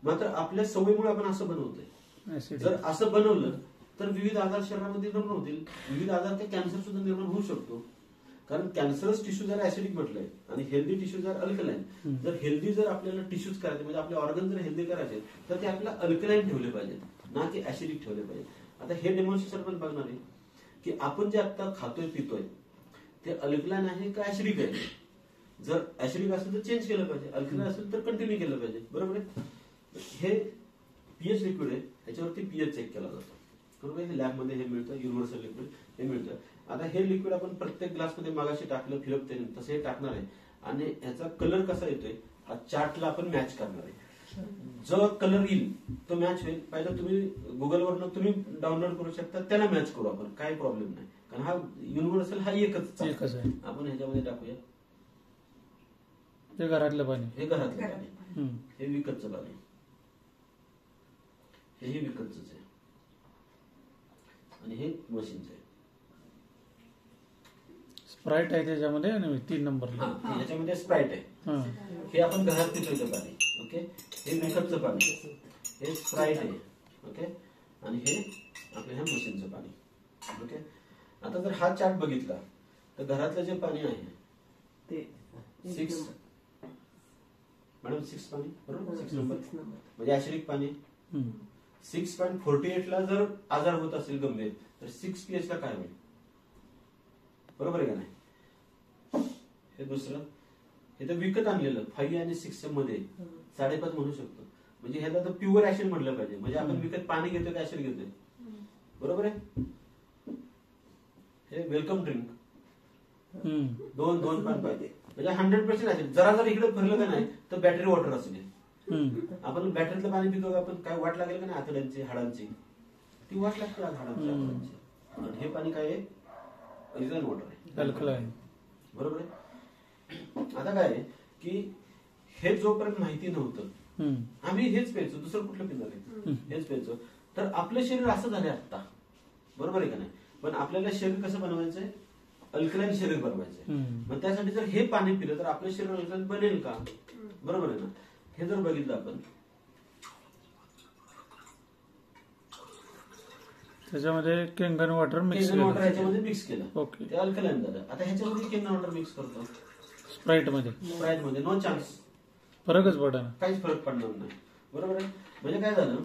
मात्र आपल्या सवयीमुळे आपण असं बनवतोय. जर असं बनवलं तर विविध आजार शरीरामध्ये निर्माण होतील. विविध आजार ते कॅन्सर सुद्धा निर्माण होऊ शकतो. कारण कॅन्सरस टिश्यू जर ऍसिडिक म्हटलंय आणि हेल्दी टिश्यू जर अल्कलाइन. जर हेल्दी जर आपल्याला टिश्यूज करायचे म्हणजे आपले ऑर्गन जर हेल्दी करायचे तर ते आपल्याला अल्कलाइन ठेवले पाहिजेत ना की ऍसिडिक ठेवले पाहिजे. आता हे डेमॉन्स्ट्रेशन पण बघणार आहे की आपण जे आता खातोय पितोय ते अल्कलाइन आहे का ऍसिडिक आहे. जर ऍसिडिक असेल तर चेंज केलं पाहिजे. अल्कलाइन असेल तर कंटिन्यू केलं पाहिजे. बरोबर आहे. हे पीएच लिक्विड आहे, ह्याच्यावरती पीएच चेक केला जातो. बरोबर, हे लॅबमध्ये हे मिळतं, युनिव्हर्सल लिक्विड हे मिळतं. आता हे लिक्विड आपण प्रत्येक ग्लासमध्ये मागाशी टाकलं फिलअप त्याने तसं हे टाकणार आहे आणि ह्याचा कलर कसा येतोय हा चार्टला आपण मॅच करणार आहे. जो कलर येईल तो मॅच होईल. पहिला तुम्ही गुगलवरनं तुम्ही डाउनलोड करू शकता, त्याला मॅच करू आपण, काही प्रॉब्लेम नाही. कारण हा युनिव्हर्सल हा एकच आहे. आपण ह्याच्यामध्ये टाकूया. ते घरातलं पाणी, हे घरातलं पाणी, हे विकतचं पाणी, हेही विकतच आहे आणि हे मशीनचं आहे. स्प्राईट आहे त्याच्यामध्ये आणि 3 नंबर याच्यामध्ये स्प्राईट आहे. हे आपण घरात पितो पाणी. ओके, हे विकतचं पाणी, हे स्प्राईट आहे. ओके, आणि हे आपल्या ह्या मशीनचं पाणी. ओके, आता जर हा चार्ट बघितला तर घरातलं जे पाणी आहे ते 6 मॅडम 6 पाणी बरोबर, 6 नंबर म्हणजे ऍसिडिक पाणी. 6.48 ला जर आजार होत असेल गंभीर तर 6 pH ला काय होईल? बरोबर आहे का नाही? हे दुसरं, हे तर विकत आणलेलं 5 आणि 6 मध्ये 5.5 म्हणू शकतो. म्हणजे ह्याला तर प्युअर ऍसिड म्हटलं पाहिजे. म्हणजे आपण विकत पाणी घेतोय ऍसिड घेतोय. बरोबर आहे. हे वेलकम ड्रिंक 2.5 म्हणजे 100% ऍसिड. जरा जर इकडे फिरलं का नाही तर बॅटरी वॉटर असेल. आपण बॅटरीतलं पाणी पितो, आपण काय वाट लागेल का नाही आतड्यांची हाडांची, ती वाट लागते हाडांची. आणि हे पाणी काय आहे? अल्कलाइन वॉटर आहे, अल्कलाइन. बरोबर आहे. आता काय आहे की हे जोपर्यंत माहिती नव्हतं आम्ही हेच प्यायचो, दुसरं कुठलं पिणार आहे, हेच प्यायचो, तर आपलं शरीर असं झालंय आता. बरोबर आहे का नाही? पण आपल्याला शरीर कसं बनवायचंय? अल्कलाइन शरीर बनवायचंय. मग त्यासाठी जर हे पाणी पिलं तर आपलं शरीर अल्कलाइन बनेल का? बरोबर आहे ना? हे जर बघितलं आपण त्याच्यामध्ये केंगन वॉटर मिक्स ह्याच्यामध्ये मिक्स केलं, ओके, ते अल्कलाइन झालं. आता ह्याच्यामध्ये केंगन वॉटर मिक्स करतो स्प्राईट मध्ये नो चान्स, फरकच पडणार, काहीच फरक पडणार नाही. बरोबर आहे. म्हणजे काय झालं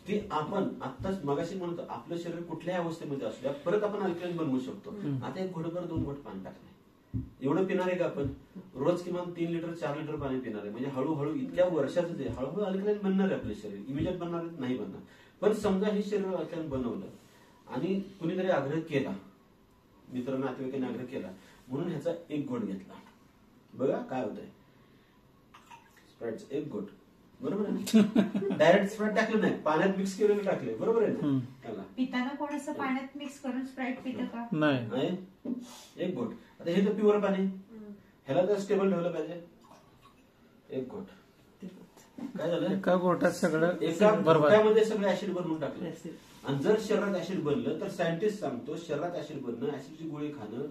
की आपण आत्ताच मगाशी म्हणतो आपलं शरीर कुठल्याही अवस्थेमध्ये असू द्या परत आपण अल्कलाइन बनवू शकतो. आता एक घोटभर 2 घोट पाणी टाकले, एवढं पिणार आहे का आपण? रोज किमान 3 लिटर 4 लिटर पाणी पिणार आहे. म्हणजे हळूहळू इतक्या वर्षाचं ते हळूहळू अल्कलाइन बनणार आहे आपलं शरीर. इमिजिएट बनणार नाही बनणार. पण समजा हे शरीर अल्कलाइन बनवलं आणि कुणीतरी आग्रह केला, मित्र नातेवाईकांनी आग्रह केला म्हणून ह्याचा 1 घोट घेतला. बघा काय होतंय, स्प्राईटचं 1 घोट. बरोबर आहे. डायरेक्ट स्प्राईट टाकलं नाही, पाण्यात मिक्स केलेलं टाकले. बरोबर आहे ना? त्याला पिताना कोण असं पाण्यात मिक्स करून स्प्राईट पितं का? नाही. 1 घोट. आता हे तर प्युअर पाणी, ह्याला तर स्टेबल ठेवलं पाहिजे. 1 घोट. काय झालं? एका घोटात सगळं एका घोटामध्ये सगळं ऍसिड बनवून टाकलं. आणि जर शरीरात ऍसिड बनलं तर सायंटिस्ट सांगतो शरीरात ऍसिड बनणं, ऍसिडची गोळी खाणं,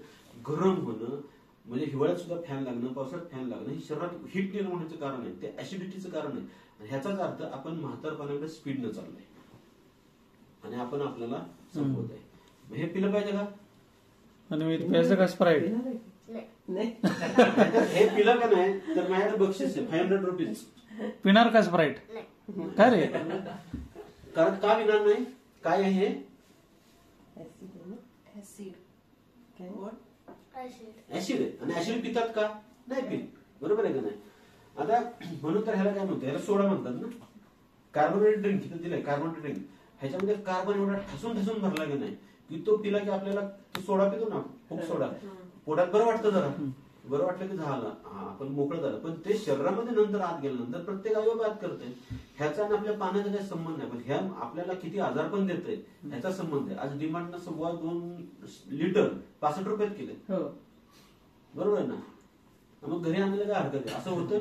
गरम होणं, म्हणजे हिवाळ्यात सुद्धा फॅन लागणं, पावसाळ्यात फॅन लागणं, हे शरीरात हीट निर्माण होण्याचं कारण आहे, ते ऍसिडिटीचं कारण आहे. ह्याचाच अर्थ आपण म्हातारपणाकडे स्पीडनं चाललोय आणि आपण आपल्याला संपवत आहे. हे पिलं पाहिजे का? आणि प्यायचं का स्प्राईट? हे पिलं का नाही तर माझ्याकडे बक्षीस आहे 500 रुपीज. पिणार का स्प्राईट? काय रे? कारण का पिणार नाही? काय आहे हे? ऍसिड आहे. आणि ऍसिड पितात का? नाही पित. बरोबर आहे का नाही? आता म्हणून तर ह्याला काय म्हणतो, ह्याला सोडा म्हणतात ना. कार्बोनेटेड ड्रिंक इथं दिलंय, कार्बोनेटेड ड्रिंक. ह्याच्यामध्ये कार्बन एवढा ठसून भरला की नाही की तो पिला की आपल्याला सोडा पितो ना, खूप सोडा, पोटात बरं वाटतं, जरा बरं वाटलं की झालं, आपण मोकळं झालं. पण ते शरीरामध्ये नंतर आत गेल्यानंतर प्रत्येक अवयव बाद करते. ह्याचा आणि आपल्या पाण्याचा काही संबंध नाही. पण ह्या आपल्याला किती आजार पण देतंय ह्याचा संबंध आहे. आज डिमांडनं 2.25 लिटर 65 रुपयात केले. बरोबर आहे ना? मग घरी आणायला काय हरकत आहे? असं होतं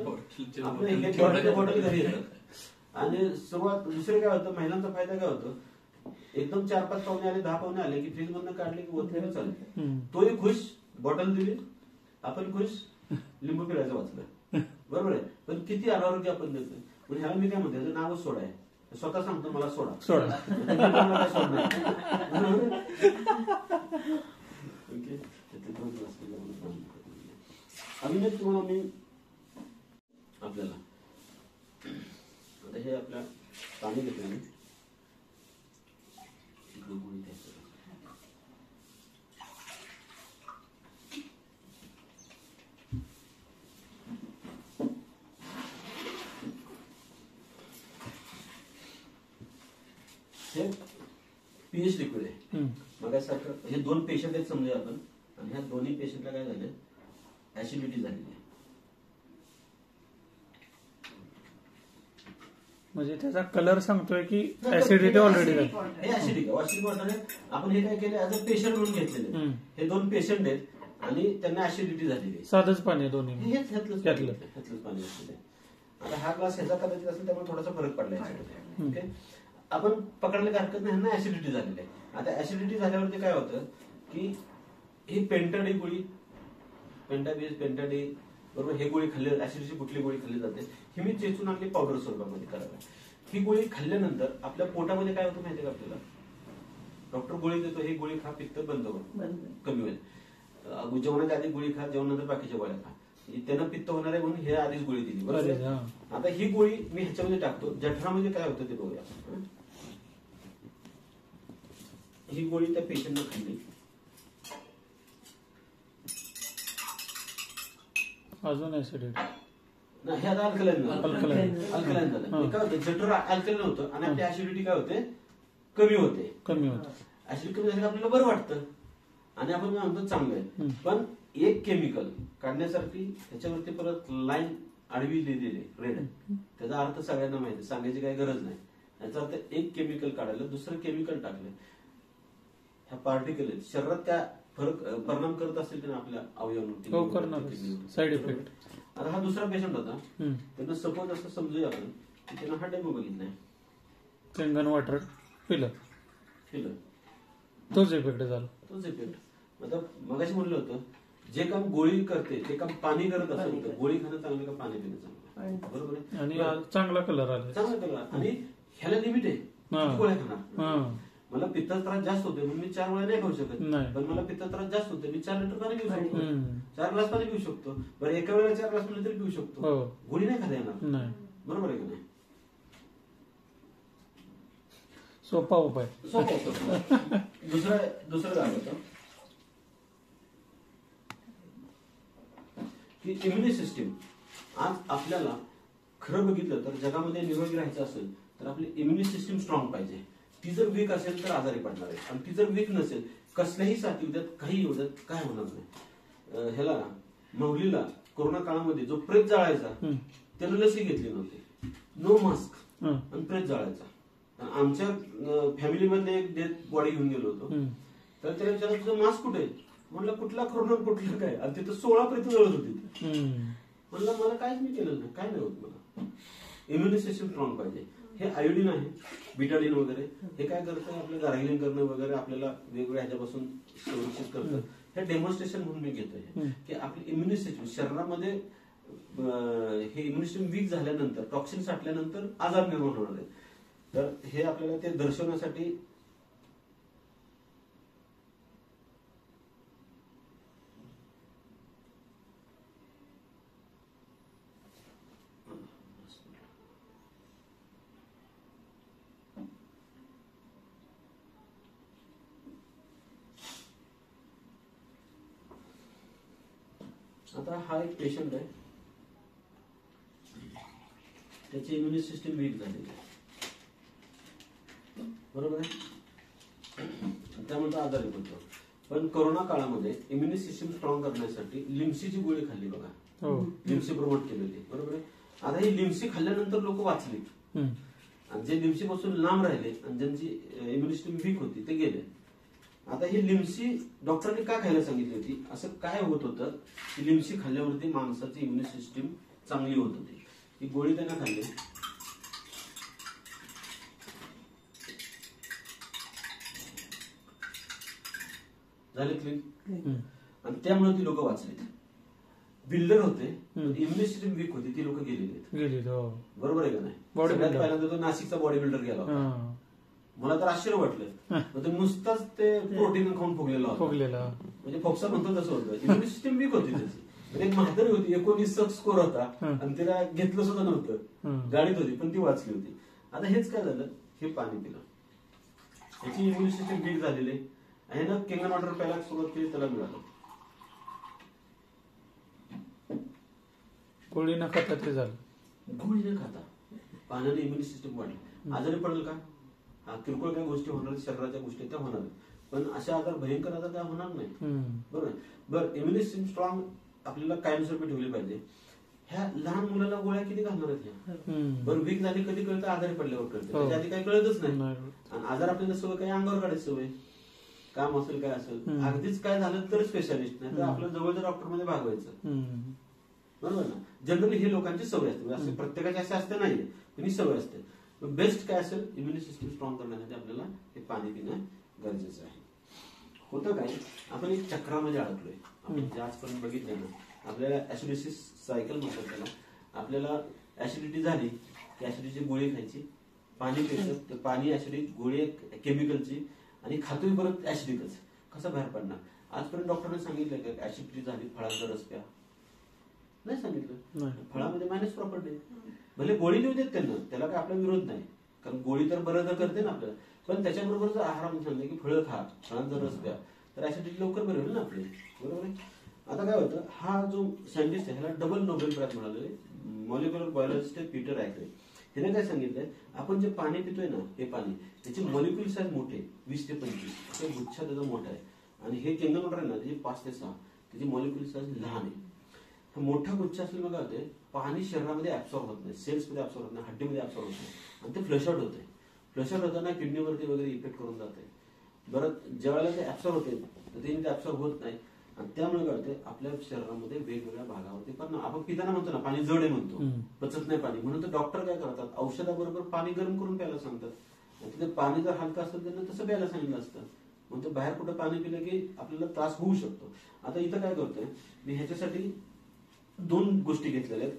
आपलं एक बॉटल घरी येतं. आणि सुरुवात दुसरे काय होतं, महिलांचा फायदा काय होतो, एकदम 4-5 पाहुणे आले, 10 पाहुणे आले की फ्रीज मधनं काढले की ओतलेलं चालले. तोही खुश, बॉटल दिली, आपण खुश, लिंबू पिळायचं वाचलं. बरोबर आहे. पण किती अनारोग्य आपण देतोय. म्हणजे ह्याला मी काय म्हणतो, ह्याचं नावच सोडा आहे. स्वतः सांगतो मला सोडा. अभिनेत तुम्हाला मी आपल्याला आता हे आपल्या पाणी घेतलं मी गोळी द्यायचं. पीएच लिक्विड आहे. मग हे 2 पेशंट आहेत समजूया आपण, आणि ह्या दोन्ही पेशंटला काय झालं, ऍसिडिटी झालेली आहे. म्हणजे त्याचा कलर सांगतोय की ऍसिडिटी ऑलरेडी झाली. हे ऍसिडिक वॉटर आहे. आपण हे काय केलं, ऍज अ पेशंट म्हणून घेतलेले. हे 2 पेशंट आहेत आणि त्यांना ऍसिडिटी झालेली आहे. साधंच पाणी आहे दोन्ही. हेच ह्यातलंच पाणी असलेलं आहे. आता हा ग्लास ह्याचा कदाचित असेल, त्यामुळे थोडासा फरक पडला याच्यामध्ये. ओके, आपण पकडले काय हरकत नाही, ह्यांना ऍसिडिटी झालेली आहे. आता ऍसिडिटी झाल्यावरती काय होतं की ही पेंटाडी गोळी, पेंटाडी बरोबर, हे गोळी खाल्ली, ऍसिडिटी कुठली गोळी खाल्ली जाते, ही मी चेचून आणली पावडर स्वरूपामध्ये करायला. ही गोळी खाल्ल्यानंतर आपल्या पोटामध्ये काय होतं माहितीये का आपल्याला, डॉक्टर गोळी देतो, ही गोळी खा, पित्त बंद होईल, कमी होईल. जेवणाच्या आधी गोळी खा, जेवणानंतर बाकीच्या गोळ्या खा. त्यांना पित्त होणार आहे म्हणून हे आधीच गोळी दिली, बरोबर. आता ही गोळी मी ह्याच्यामध्ये टाकतो, जठरामध्ये काय होतं ते बघूया. ही गोळी त्या पेशंटने खाल्ली, अजून ऍसिडिटी नाही, हे आता अल्कलाइन झालं. काय होतं, जठर अल्कलाइन होतं आणि आपली ऍसिडिटी काय होते, कमी होते. ऍसिडिटी कमी झाली आपल्याला बरं वाटतं आणि आपण म्हणतो चांगलं आहे. पण एक केमिकल काढण्यासारखी त्याच्यावरती परत लाईन आडवी लिहिलेली रेड, त्याचा अर्थ सगळ्यांना माहिती, सांगायची काही गरज नाही. याचा अर्थ एक केमिकल काढायला दुसरं केमिकल टाकलं, ह्या पार्टिकल आहेत शरीरात त्या फरक परिणाम करत असतील की आपल्या अवयवांवरती, साईड इफेक्ट. आता हा दुसरा पेशंट होता, त्यांना सपोज असं समजूया आपण की त्यांना हा डेमो बघितलाय, केंगन वॉटर पिलं, तोच इफेक्ट झाला. आता मगाशी म्हणलं होतं, जे काम गोळी करते ते काम पाणी करत असेल तर गोळी खाणं चांगलं का पाणी पिणं चांगलं, बरोबर आहे. आणि चांगला कलर आला, चांगला कलर, आणि ह्याला लिमिट आहे, किती गोळ्या खाणार. मला पित्ताचा त्रास जास्त होते म्हणून मी 4 गोळ्या नाही खाऊ शकत, पण मला पित्ताचा त्रास जास्त होते, मी 4 लिटर पाणी पिऊ शकतो, 4 ग्लास पाणी पिऊ शकतो. बरं, एका वेळेला 4 ग्लास पाणी तरी पिऊ शकतो, गोळी नाही खाता येणार, बरोबर आहे का नाही. सोपा उपाय. दुसरं काय होतं की इम्युनी सिस्टीम. आज आपल्याला खरं बघितलं तर जगामध्ये निरोगी राहायचं असेल तर आपली इम्युनी सिस्टीम स्ट्रॉंग पाहिजे. ती जर वीक असेल तर आजारी पडणार आहे, आणि ती जर वीक नसेल, कसल्याही साथी उद्यात काही होत्यात, काय होणार नाही. ह्याला माऊलीला कोरोना काळामध्ये जो प्रेत जाळायचा त्यानं लसी घेतली नव्हती, नो मास्क आणि प्रेत जाळायचा. आमच्या फॅमिलीमधले एक डेथ बॉडी घेऊन गेलो होतो, तर त्याला विचारलं तुझं मास्क कुठे, म्हणलं कुठला कोरोना कुठलं काय, आणि तिथं 16 प्रेत जळत होती. म्हणलं मला काहीच मी केलं नाही, काय नाही होत मला. इम्युनी सिस्टीम स्ट्रॉंग पाहिजे. हे आयोडीन आहे, बिटाडीन वगैरे, हे काय करतं, आपलं गार्गलिंग करणं वगैरे आपल्याला वेगवेगळ्या ह्याच्यापासून संरक्षित करतं. हे डेमॉन्स्ट्रेशन म्हणून मी घेतोय की आपली इम्युनी सिस्टीम शरीरामध्ये, हे इम्युनी सिस्टीम वीक झाल्यानंतर, टॉक्सिन साठल्यानंतर आजार निर्माण होणार आहे. तर हे आपल्याला ते दर्शवण्यासाठी आता हा एक पेशंट आहे, त्याची इम्युनी सिस्टीम वीक झालेली आहे, बरोबर आहे, त्यामुळे तो आजारी पडतो. पण कोरोना काळामध्ये इम्युनी सिस्टीम स्ट्रॉंग करण्यासाठी लिम्सीची गोळी खाल्ली बघा, लिम्सी प्रमोट केली होती, बरोबर आहे. आता ही लिम्सी खाल्ल्यानंतर लोक वाचली, आणि जे लिम्सी पासून लांब राहिले आणि ज्यांची इम्युनी सिस्टीम वीक होती ते गेले. आता ही लिम्सी डॉक्टरांनी का खायला सांगितली होती, असं काय होत होतं की लिम्सी खाल्ल्यावरती माणसाची इम्युनी सिस्टीम चांगली होत होती. ही गोळी त्यांना खाल्ली, झाले क्लीन, आणि त्यामुळे ती लोक वाचलीत. बिल्डर होते, इम्युनी सिस्टीम वीक होती, ती लोक गेलेली, बरोबर आहे का नाही. पहिल्यांदा तो नाशिकचा बॉडी बिल्डर गेला होता, मला तर आश्चर्य वाटलं, नुसताच ते प्रोटीन खाऊन फुगलेला होता, म्हणजे फोक्सा म्हणतो तसं होतं. इम्युनी सिस्टीम वीक होती त्याची. एक म्हातारी होती, 19 स्कोर होता, आणि तिला घेतलं सुद्धा नव्हतं, गाडीत होती पण ती वाचली होती. आता हेच काय झालं, हे पाणी पिलं, त्याची इम्युनी सिस्टीम वीक झालेली आहे ना. केंगन वॉटर प्यायला सुरुवात केली, त्याला मिळालं. गोळी न खाता ते झालं, गोळी न खाता पाण्याने इम्युनी सिस्टीम वाढली. आजारी पडेल का, किरकोळ काही गोष्टी होणार आहेत, शरीराच्या गोष्टी त्या होणार आहेत, पण अशा आजार भयंकर आजार काय होणार नाही. बरोबर. बरं, इम्युनिटी सिस्टम स्ट्रॉंग आपल्याला कायमस्वरूपी ठेवली पाहिजे. ह्या लहान मुलाला गोळ्या किती घालणार आहेत ह्या? बरं, वीक झाली कधी कळतं? आजारी पडल्यावर कळतं, त्याच्या आधी काही कळतच नाही. आणि आजार आपल्याला सवय काही अंगावर काढायची सवय, काम असेल काय असेल, अगदीच काय झालं तर स्पेशालिस्ट, नाही तर आपल्या जवळच्या डॉक्टर मध्ये भागवायचं. बरोबर ना. जनरली ही लोकांची सवय असते, असं प्रत्येकाची असे असते नाही, पण ही सवय असते. बेस्ट काय असेल, इम्युनिटी सिस्टम स्ट्रॉंग करण्यासाठी आपल्याला हे पाणी पिणं गरजेचं आहे. होतं काय, आपण एक चक्रामध्ये अडकलोय. आपण जे आजपर्यंत बघितलं ना, आपल्याला ऍसिडिसिस सायकल म्हणतात त्याला. आपल्याला ऍसिडिटी झाली की ऍसिडिटीची गोळी खायची, पाणी प्यायचं, तर पाणी ऍसिडिक, गोळी केमिकलची, आणि खातोय परत ऍसिडिकच. कसं बाहेर पडणार? आजपर्यंत डॉक्टरने सांगितलं का ऍसिडिटी झाली फळांचा रस प्या? नाही सांगितलं. फळामध्ये मायनस प्रॉपर्टी, भले गोळी देऊ देत त्यांना, त्याला काय आपला विरोध नाही, कारण गोळी तर बरं तर करते ना आपल्याला, पण त्याच्याबरोबर जर आहार सांगले की फळं खा, फळांचा रस प्या, तर ऍसिडिटी लवकर बरी होईल ना आपली. बरोबर आहे. आता काय होतं, हा जो सायंटिस्ट आहे ह्याला डबल नोबेल प्राइज मिळालेले, मॉलिक्युलर बायोलॉजिस्ट आहे पीटर ॲक्रे. ह्याने काय सांगितलंय, आपण जे पाणी पितोय ना, हे पाणी, त्याची मॉलिक्युल साईज मोठे 20 ते 25, ते गुच्छा त्याचा मोठा आहे. आणि हे किंगन वॉटर आहे ना, त्याची 5 ते 6, त्याची मॉलिक्युल साईज लहान आहे. मोठा गुच्छ असल्यामुळे काय होते, पाणी शरीरामध्ये ऍब्सॉर्ब होत नाही, सेल्स मध्ये ऍब्सॉर्ब होत नाही, हड्डीमध्ये ऍब्सॉर्ब होत नाही, आणि ते फ्लश आउट होते. फ्लश आउट होताना किडनीवरती वगैरे इफेक्ट करून जाते. बरं, ज्यावेळेला ते ऍब्सॉर्ब होते तर ते ऍब्सॉर्ब होत नाही, आणि त्यामुळे काय होते, आपल्या शरीरामध्ये वेगवेगळ्या भागावरती परिणाम. आपण पिताना म्हणतो ना, पाणी जड आहे म्हणतो, पचत नाही पाणी, म्हणून तर डॉक्टर काय करतात, औषधाबरोबर पाणी गरम करून प्यायला सांगतात. तिथे पाणी जर हलका असेल त्यांना तसं प्यायला सांगितलं असतं. म्हणतो बाहेर कुठं पाणी पिलं की आपल्याला त्रास होऊ शकतो. आता इथं काय करतोय मी, ह्याच्यासाठी 2 गोष्टी घेतलेल्या आहेत.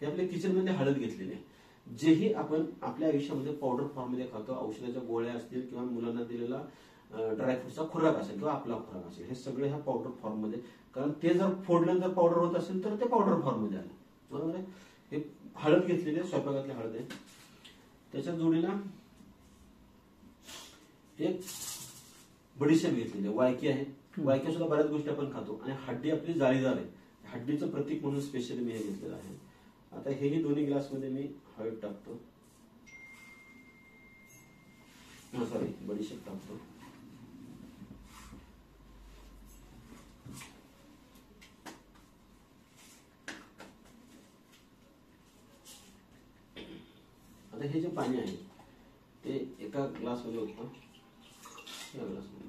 हे आपल्या किचनमध्ये हळद घेतलेली आहे. जेही आपण आपल्या आयुष्यामध्ये पावडर फॉर्ममध्ये खातो, औषधाच्या गोळ्या असतील किंवा मुलांना दिलेला ड्रायफ्रुटचा खुराक असेल किंवा आपला खुराक असेल, हे सगळे ह्या पावडर फॉर्ममध्ये, कारण ते जर फोडल्यानंतर पावडर होत असेल तर ते पावडर फॉर्ममध्ये आलं. बरोबर आहे. हे हळद घेतलेली आहे, स्वयंपाकातली हळद आहे. त्याच्या जोडीला एक बडीशेप घेतलेली आहे, वायकी आहे. वायकी सुद्धा बऱ्याच गोष्टी आपण खातो, आणि हड्डी आपली जाळीदार आहे, हड्डीचं प्रतीक म्हणून स्पेशली मी हे घेतलेलं आहे. आता हेही दोन्ही ग्लासमध्ये मी हळद टाकतो, सॉरी बडीशेप टाकतो. आता हे जे पाणी आहे ते एका ग्लासमध्ये होतं, या ग्लासमध्ये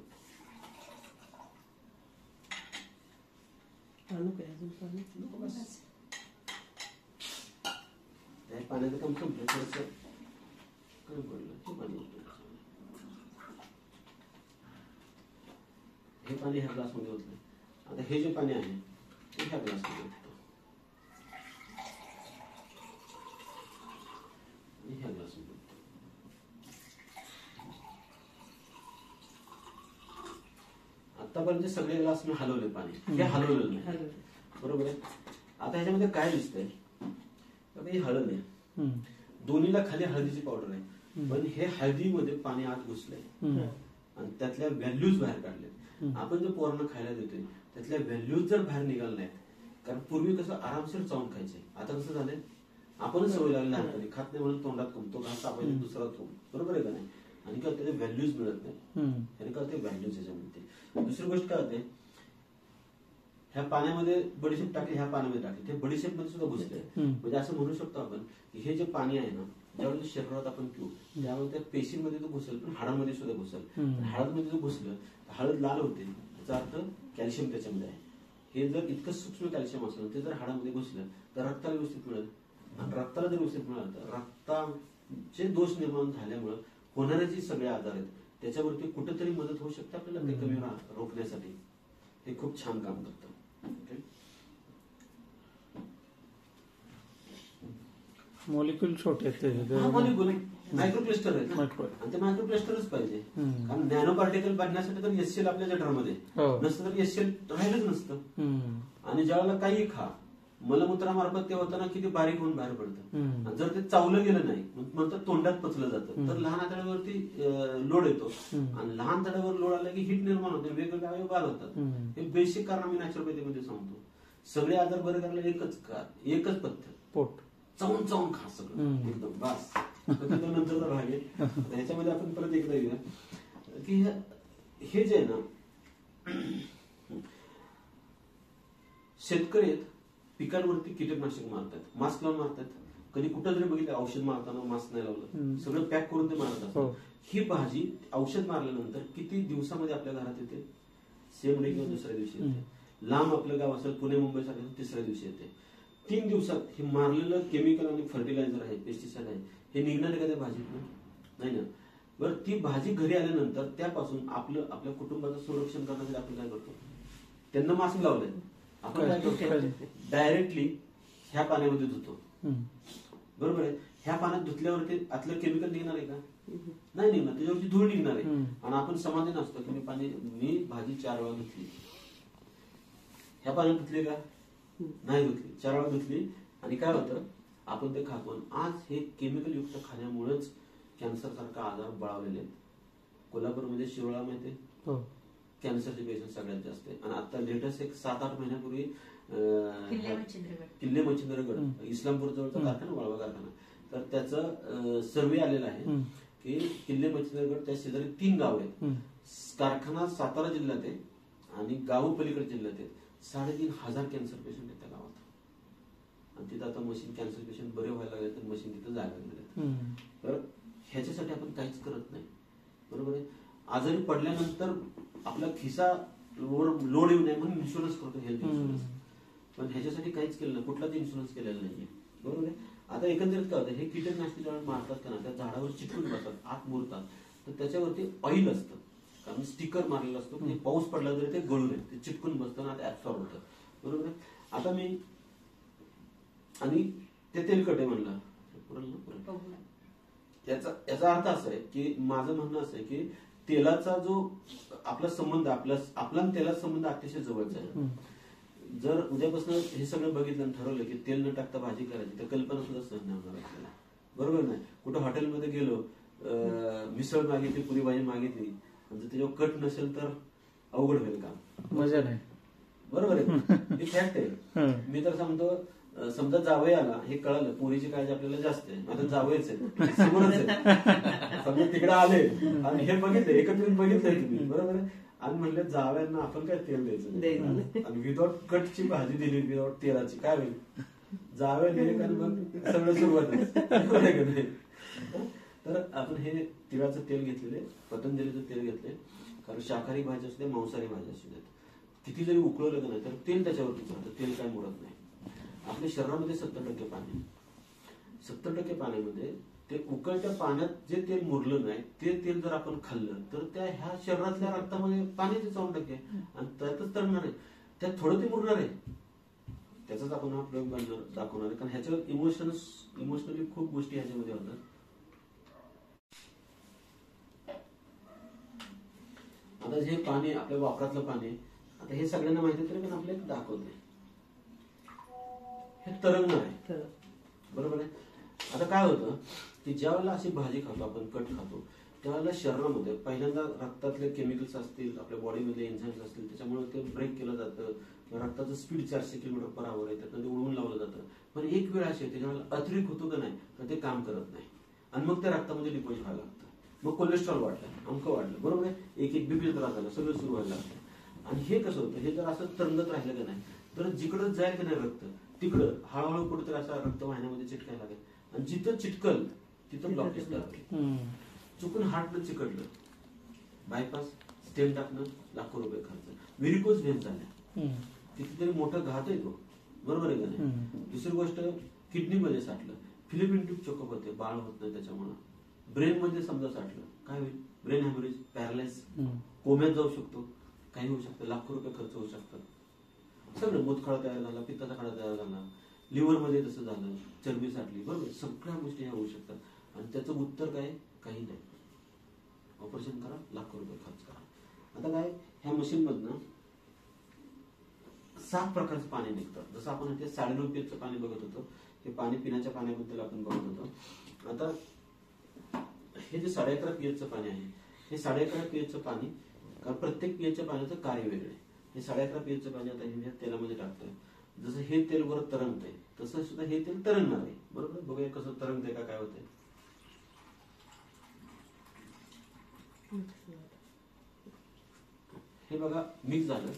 पाण्याचं काम संपलं, थोडंसं कमी पडलं हे पाणी. हे पाणी ह्या ग्लासमध्ये होतं. आता हे जे पाणी आहे ते ह्या ग्लासमध्ये होतं, ह्या ग्लासमध्ये होतं. आतापर्यंत सगळे ग्लास मी हलवले, पाणी हे हलवलेलं नाही. बरोबर आहे. आता ह्याच्यामध्ये काय दिसतंय, ही हळद आहे, दोन्हीला खाली हळदीची पावडर आहे, पण हे हळदीमध्ये पाणी आत घुसलंय आणि त्यातल्या व्हॅल्यूज बाहेर काढल्या. आपण जे पोरांना खायला देतोय त्यातल्या व्हॅल्यूज जर बाहेर निघाल नाहीत, कारण पूर्वी कसं आरामशीर चावून खायचे, आता कसं झालंय, आपणच सवय लागली लहानपणी, खात नाही म्हणून तोंडात तो घास आपण दुसरा तो. बरोबर आहे का नाही. आणि काय त्याचे व्हॅल्यूज मिळत नाही, आणि काय होते व्हॅल्यूज याच्यामध्ये. दुसरी गोष्ट काय होते, ह्या पाण्यामध्ये बडीशेप टाकली, ह्या पाण्यामध्ये टाकली, ते बडीशेप मध्ये सुद्धा घुसले. म्हणजे असं म्हणू शकतो आपण की हे जे पाणी आहे ना, ज्यावेळेस शरीरात आपण पिऊ त्यावेळेस त्या पेशीमध्ये तो घुसेल, पण हाडांमध्ये सुद्धा घुसेल. हाडांमध्ये जर घुसलं तर हळद लाल होते, त्याचा अर्थ कॅल्शियम त्याच्यामध्ये आहे. हे जर इतकं सूक्ष्म कॅल्शियम असलं ते जर हाडामध्ये घुसलं तर रक्ताला व्यवस्थित मिळेल, आणि रक्ताला जर व्यवस्थित मिळालं तर रक्ताचे दोष निर्माण झाल्यामुळे होणारे जे सगळे आजार आहेत त्याच्यावरती कुठेतरी मदत होऊ शकते आपल्याला ते कमी रोखण्यासाठी. हे खूप छान काम करतं. मॉलिक्युल छोटे आहेत, मॉलिक्युल मायक्रोप्लेस्टर आहेत, आणि ते मायक्रोप्लेस्टरच पाहिजे, कारण नॅनो पार्टिकल बनण्यासाठी तर एससीएल आपल्या जठरामध्ये नसतं तर एससीएल राहिलंच नसतं. आणि ज्यावेळेला काही खा मलमूत्रामार्फत ते होताना किती बारीक होऊन बाहेर पडतं. जर ते चावलं गेलं नाही म्हणतात तोंडात पचलं जातं, तर लहान आतड्यावरती लोड येतो, आणि लहान आतड्यावर लोड आला की हीट निर्माण होते, वेगवेगळे अवयव बाद होतात. हे बेसिक कारण आम्ही नॅचरोपॅथीमध्ये सांगतो. सगळे आजार बरे करायला एकच पद्धत, पोट चावून चावून खा सगळं एकदम बस. पण तो नंतरचा भाग आहे. ह्याच्यामध्ये आपण परत एकदा येऊया की हे जे आहे ना, शेतकरी आहेत, पिकांवरती कीटकनाशक मारतात, मास्क लावून मारतात. कधी कुठं जरी बघितलं औषध मारताना मास्क नाही लावलं, सगळं पॅक करून ते मारत असतात. ही भाजी औषध मारल्यानंतर किती दिवसामध्ये आपल्या घरात येते? सेम डे किंवा दुसऱ्या दिवशी येते. लांब आपलं गाव असेल पुणे मुंबई सारखं तिसऱ्या दिवशी येते. 3 दिवसात हे मारलेलं केमिकल आणि फर्टिलायझर आहे, पेस्टिसाइड आहे, हे निघणार आहे का त्या भाजीतून? नाही ना. बरं, ती भाजी घरी आल्यानंतर त्यापासून आपल्या कुटुंबाचं संरक्षण करण्यासाठी आपण काय करतो? त्यांना मास्क लावलंय, आपण काय करतो? डायरेक्टली ह्या पाण्यामध्ये धुतो. बरोबर आहे. ह्या पाण्यात धुतल्यावरती आतलं केमिकल निघणार आहे का? नाही निघणार, त्याच्यावरची धूळ निघणार आहे. आणि आपण समाधान असतो की मी भाजी 4 वेळा धुतली. ह्या पाण्यात धुतली का? नाही धुतली, 4 वेळा धुतली. आणि काय होतं? आपण ते खातो. आज हे केमिकल युक्त खाण्यामुळेच कॅन्सर सारखा आजार बळावलेले आहेत. कोल्हापूरमध्ये शिरोळा माहिती, कॅन्सरचे पेशंट सगळ्यात जास्त आहे. आणि आता लेटेस्ट एक 7-8 महिन्यापूर्वी किल्ले मच्छिंद्रगड इस्लामपूर जवळचा कारखाना, वाळवा कारखाना, तर त्याचा सर्वे आलेला आहे की किल्ले मच्छिंद्रगड त्या शेजारी 3 गाव आहेत. कारखाना सातारा जिल्ह्यात आहे आणि गाव पलीकडे जिल्ह्यात आहेत. 3,500 कॅन्सर पेशंट आहेत त्या गावात. आणि तिथं आता मशीन, कॅन्सर पेशंट बरे व्हायला लागले तर मशीन तिथं जायला लागले. तर ह्याच्यासाठी आपण काहीच करत नाही. बरोबर आहे. आजारी पडल्यानंतर आपला खिसा लोड येऊ नये म्हणून इन्शुरन्स करतो, हेल्थ इन्शुरन्स. पण ह्याच्यासाठी काहीच केलं नाही, कुठलाच इन्शुरन्स केलेला नाहीये. बरोबर आहे. आता एकंदरीत काय होतं, हे कीटकनाशक जेव्हा मारतात का ना, त्या झाडावर चिटकून बसतात, आत मुरतात, तर त्याच्यावरती ऑइल असतं. कारण स्टिकर मारलेला असतो, म्हणजे पाऊस पडला तरी ते गळू नये, ते चिटकून बसतं ना, ते ऍब्सॉर्ब होतं. बरोबर आहे. आता मी आणि ते तेलकट आहे म्हणलं, याचा अर्थ असा आहे की माझं म्हणणं असं आहे की तेलाचा जो आपला संबंध, आपला तेलाचा संबंध अतिशय जवळचा आहे. जर उद्यापासून हे सगळं बघितलं आणि ठरवलं की तेल न टाकता भाजी करायची, तर कल्पना सुद्धा सहन नाही होणार आपल्याला. बरोबर नाही. कुठं हॉटेलमध्ये गेलो, मिसळ मागितली, पुरी भाजी मागितली, जर त्याच्यावर कट नसेल तर अवघड होईल काम, मजा नाही. बरोबर आहे. हे फॅक्ट आहे. मी तर सांगतो, समजा जावई आला, हे कळालं, पोरीची काळजी आपल्याला जास्त आहे, आता जावईच आहे, समोरच आहे, समजा तिकडे आले आणि हे बघितले, एकत्रित बघितलंय तुम्ही, बरोबर आहे. आणि म्हणलं जावयांना आपण काय तेल द्यायचं, आणि विदाउट कटची भाजी दिली, विदाउट तेलाची, काय होईल? जावया दिले का मग सगळं सुरुवात. तर आपण हे तिळाचं तेल घेतलेले, पतंजलीचं तेल घेतले. कारण शाकाहारी भाजी असू दे, मांसाहारी भाजी असू देत, किती जरी उकळवलं का नाही तर तेल त्याच्यावरती पडतं, तेल काय मुरत नाही. आपल्या शरीरामध्ये 70% पाणी, 70% पाण्यामध्ये ते उकळत्या पाण्यात जे तेल मुरलं नाही, ते तेल जर आपण खाल्लं तर त्या ह्या शरीरातल्या रक्तामध्ये पाण्याचे 4% आणि त्यातच तळणार आहे, त्यात थोडं ते मुरणार आहे. त्याचाच आपण हा प्रयोग दाखवणार आहे. कारण ह्याच्यावर इमोशनली खूप गोष्टी ह्याच्यामध्ये होतात. आता जे पाणी आपल्या वापरातलं पाणी, आता हे सगळ्यांना माहिती तरी पण आपल्याला दाखवते, हे तरंगणार आहे. बरोबर आहे. आता काय होतं की ज्या वेळेला अशी भाजी खातो आपण, कट खातो, त्यावेळेला शरीरामध्ये पहिल्यांदा रक्तातले केमिकल्स असतील, आपल्या बॉडीमधले एन्झाईम्स असतील, त्याच्यामुळे ते ब्रेक केलं जातं. रक्ताचं स्पीड 400 km/h आहे, त्यातनं ते उडवून लावलं जातं. पण एक वेळ अशी येते ज्यावेळेला अतिरेक होतो का नाही, तर ते काम करत नाही आणि मग त्या रक्तामध्ये डिपॉझिट व्हायला लागतं. मग कोलेस्ट्रॉल वाढलं, अंक वाढलं, बरोबर आहे. एक बीपी त्रास झाला, सगळं सुरू व्हायला लागतं. आणि हे कसं होतं, हे जर असं तरंगत राहिलं का नाही, तर जिकडं जाईल का नाही रक्त, तिकडं हळूहळू कुठेतरी असा रक्त वाहिन्यामध्ये चिटकायला लागेल. आणि जिथं चिटकल तिथं ब्लॉकेज लागेल. चुकून हार्टनं चिकटलं, बायपास, स्टेंट टाकणं, लाखो रुपये खर्च. व्हेरिकोज व्हेन झाल्या, कितीतरी मोठं घात आहे तो, बरोबर आहे का नाही. दुसरी गोष्ट, किडनीमध्ये साठलं, फिलिपिन ट्यूब चोकअप होते, बाळ होत नाही त्याच्यामुळे. ब्रेन मध्ये समजा साठलं, काय होईल? ब्रेन हॅमरेज, पॅरालाइज, कोम्यात जाऊ शकतो, काही होऊ शकतं, लाखो रुपये खर्च होऊ शकतात. सगळं मूतखळा तयार झाला, पित्ताचा खडा तयार झाला, लिव्हर मध्ये तसं झालं, चरबी साठली, बरोबर. सगळ्या गोष्टी ह्या होऊ शकतात. आणि त्याचं उत्तर काय? काही नाही. ऑपरेशन करा, लाखो रुपये खर्च करा. आता काय, ह्या मशीन मधनं 7 प्रकारचं पाणी निघतं. जसं आपण ते 9.5 pH पाणी बघत होतो, ते पाणी पिण्याच्या पाण्याबद्दल आपण बघत होतो. आता हे जे 11.5 pH पाणी आहे, हे 11.5 pH पाणी, कारण प्रत्येक pH पाण्याचं कार्य वेगळे. हे 11.5 pH पाणी आता हे तेलामध्ये टाकतोय. जसं हे तेल वर तरंगतंय, तसं सुद्धा हे तेल तरंगणार आहे, बरोबर. बघूया कसं तरंगतंय का, काय होतंय. हे बघा मिक्स झालं,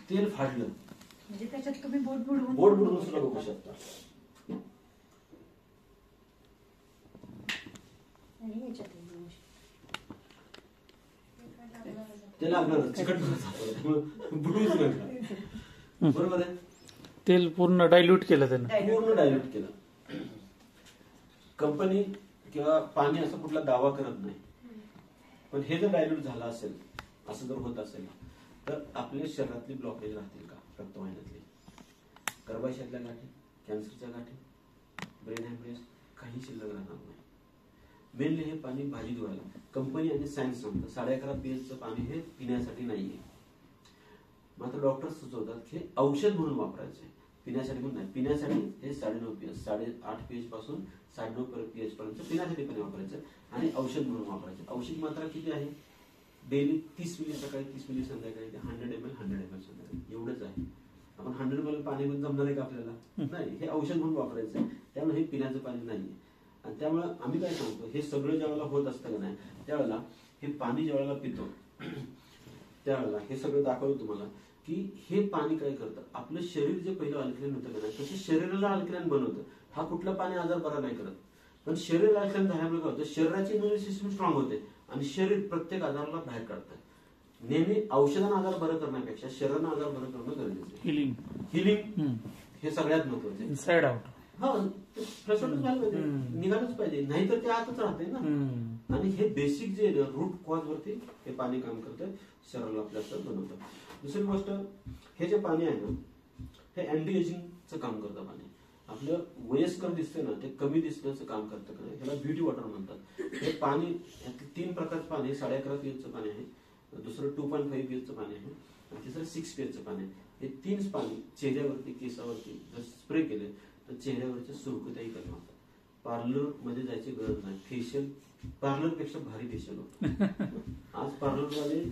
तेल फाडलं, म्हणजे त्याच्यात तुम्ही बोट बुडवून बोट बुडवून सुद्धा बघू शकता. ते लागणार चिकट बुडवूच नका. बरोबर आहे. तेल पूर्ण डायल्यूट केलं त्यानं. पूर्ण डायल्यूट केलं. कंपनी किंवा पाणी असं कुठला दावा करत नाही, पण हे जर डायल्यूट झालं असेल, असं जर होत असेल तर आपल्या शरीरातली ब्लॉकेज राहतील का, रक्तवाहिन्यातली, गर्भाशयातल्या गाठी, कॅन्सरच्या गाठी, ब्रेन हॅमरेज, काही शिल्लक राहणार नाही. मेनली हे पाणी भाजी धुवायला कंपनी आणि सायन्स सांगतं 11.5 pH पाणी हे पिण्यासाठी नाहीये. मात्र डॉक्टर सुचवतात की औषध म्हणून वापरायचे, पिण्यासाठी म्हणून नाही. पिण्यासाठी हे 9.5 pH, 8.5 pH पासून 9.5 pH पर्यंत पिण्यासाठी पाणी वापरायचं आणि औषध म्हणून वापरायचं. औषध मात्रा किती आहे? डेली 30 मिली सकाळी, 30 मिली संध्याकाळी, 100 ml संध्याकाळी, एवढंच आहे. आपण 100 ml पाणी पण जमणार आहे का आपल्याला? नाही. हे औषध म्हणून वापरायचं आहे, त्यामुळे हे पिण्याचं पाणी नाहीये. आणि त्यामुळे आम्ही काय सांगतो, हे सगळं ज्या वेळेला होत असतं का नाही, त्यावेळेला हे पाणी ज्या वेळेला पितो त्यावेळेला हे सगळं दाखवलं तुम्हाला की हे पाणी काय करतं, आपलं शरीर जे पहिलं अल्कलाइन होतं का नाही, तसे शरीराला अल्कलाइन बनवतं. हा कुठला पाणी आजार बरा नाही करत, पण शरीर अल्कलाइन झाल्यामुळे काय होतं, शरीराची इम्युनिटी सिस्टम स्ट्रॉंग होते आणि शरीर प्रत्येक आजाराला बाहेर काढतं. नेहमी औषधानं आजार बरं करण्यापेक्षा शरीरानं आजार बरं करणं गरजेचं आहे. हिलिंग हे सगळ्यात महत्वाचं आहे. साइड आउट फ्लशआउट झालं पाहिजे, निघालच पाहिजे, नाहीतर ते आतच राहते ना. आणि हे बेसिक जे रूट कॉज वरती हे पाणी काम करतं, शरीराला आपल्या बनवतं. दुसरी गोष्ट, हे जे पाणी आहे ना, हे अँटी एजिंगचं काम करतं. पाणी आपलं वयस्कर दिसतंय ना, ते कमी दिसण्याचं काम करतं का नाही, ह्याला ब्युटी वॉटर म्हणतात. हे पाणी 3 प्रकारचं पाणी, 11.5 pH पाणी आहे, दुसरं 2.5 pH पाणी आहे आणि तिसरं 6 pH पाणी आहे. हे 3 पाणी चेहऱ्यावरती, केसावरती जर स्प्रे केले तर चेहऱ्यावरच्या सुरकुत्याही कमी होतात. पार्लर मध्ये जायची गरज नाही. फेशियल पार्लर पेक्षा भारी फेशियल होतं. आज पार्लरवाले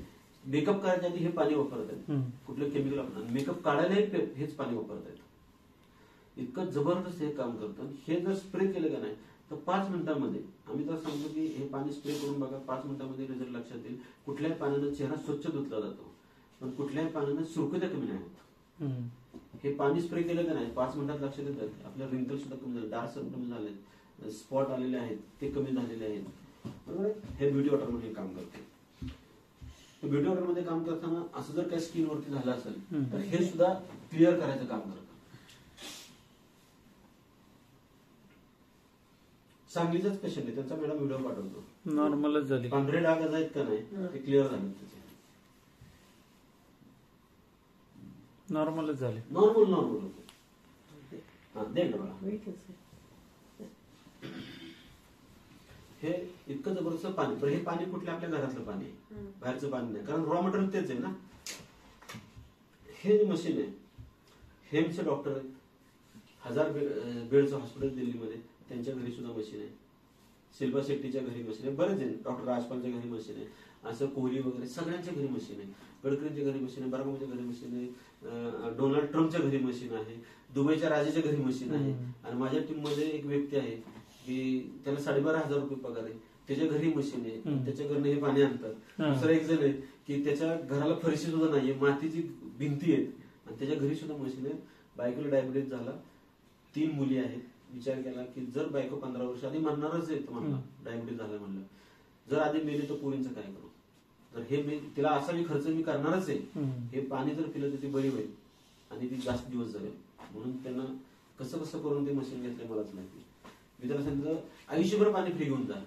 मेकअप करायच्या आधी हे पाणी वापरत आहेत, कुठलं केमिकल वापरतात. मेकअप काढायलाही हेच पाणी वापरत आहेत. इतकं जबरदस्त हे काम करतं. हे जर स्प्रे केलं का नाही तर 5 मिनिटांमध्ये, आम्ही तर सांगतो की हे पाणी स्प्रे करून बघा, 5 मिनिटांमध्ये रिझल्ट लक्षात येईल. कुठल्याही पाण्यानं चेहरा स्वच्छ धुतला जातो, पण कुठल्याही पाण्यानं सुरकुत्या कमी नाही होत. हे पाणी स्प्रे केलं का नाही 5 मिनिटात लक्षात येतात, आपल्या रिंकल सुद्धा कमी झाले, डार्क सर्कल कमी झाले, स्पॉट आलेले आहेत ते कमी झालेले आहेत. बरोबर आहे. हे ब्युटी वॉटर मध्ये काम करते. ब्युटी वॉटर मध्ये काम करताना असं जर काही स्किन वरती झालं असेल तर हे सुद्धा क्लिअर करायचं काम करतं. सांगलीचंच पेशंट आहे, त्यांचा मॅडम व्हिडिओ पाठवतो, नॉर्मलच झाली, 15 डाग आहेत का नाही ते क्लिअर झाले, त्याचे नॉर्मलच झाले, नॉर्मल होते. हा दे ना मला. हे इतकं जबरदस्त पाणी, पण हे पाणी कुठल्या आपल्या घरातलं पाणी आहे, बाहेरचं पाणी नाही, कारण रॉ मटेरियल तेच आहे ना. हे जे मशीन आहे, हेमचे डॉक्टर आहेत, 1000 बेडचं हॉस्पिटल दिल्लीमध्ये, त्यांच्या घरी सुद्धा मशीन आहे. शिल्पा शेट्टीच्या घरी मशीन आहे, बरेच आहे. डॉक्टर राजपालच्या घरी मशीन आहे, असं कोहली वगैरे सगळ्यांच्या घरी मशीन आहे. गडकरींच्या घरी मशीन आहे, बरामाच्या घरी मशीन आहे, डोनाल्ड ट्रम्पच्या घरी मशीन आहे, दुबईच्या राजाच्या घरी मशीन आहे. आणि माझ्या टीम मध्ये एक व्यक्ती आहे की त्याला 12,500 रुपये पगार आहे, त्याच्या घरी मशीन आहे, त्याच्या घरनं हे पाणी आणतात. दुसरा एक जण आहे की त्याच्या घराला फरशी सुद्धा नाहीये, मातीची भिंती आहेत आणि त्याच्या घरी सुद्धा मशीन आहे. बायकोला डायबिटीज झाला, 3 मुली आहेत. विचार केला की जर बायको 15 वर्ष आधी म्हणणारच आहे तुम्हाला डायबिटीज झाला म्हणलं, जर आधी मेली तर पोरींचं काय करू, तर हे मी तिला असा मी खर्च मी करणारच आहे, हे पाणी जर पिलं तर ती बरी होईल आणि ती जास्त दिवस जाईल. म्हणून त्यांना कसं कसं करून ते मशीन घेतले मलाच माहिती. मी त्याला सांगितलं आयुष्यभर पाणी फ्री घेऊन जा.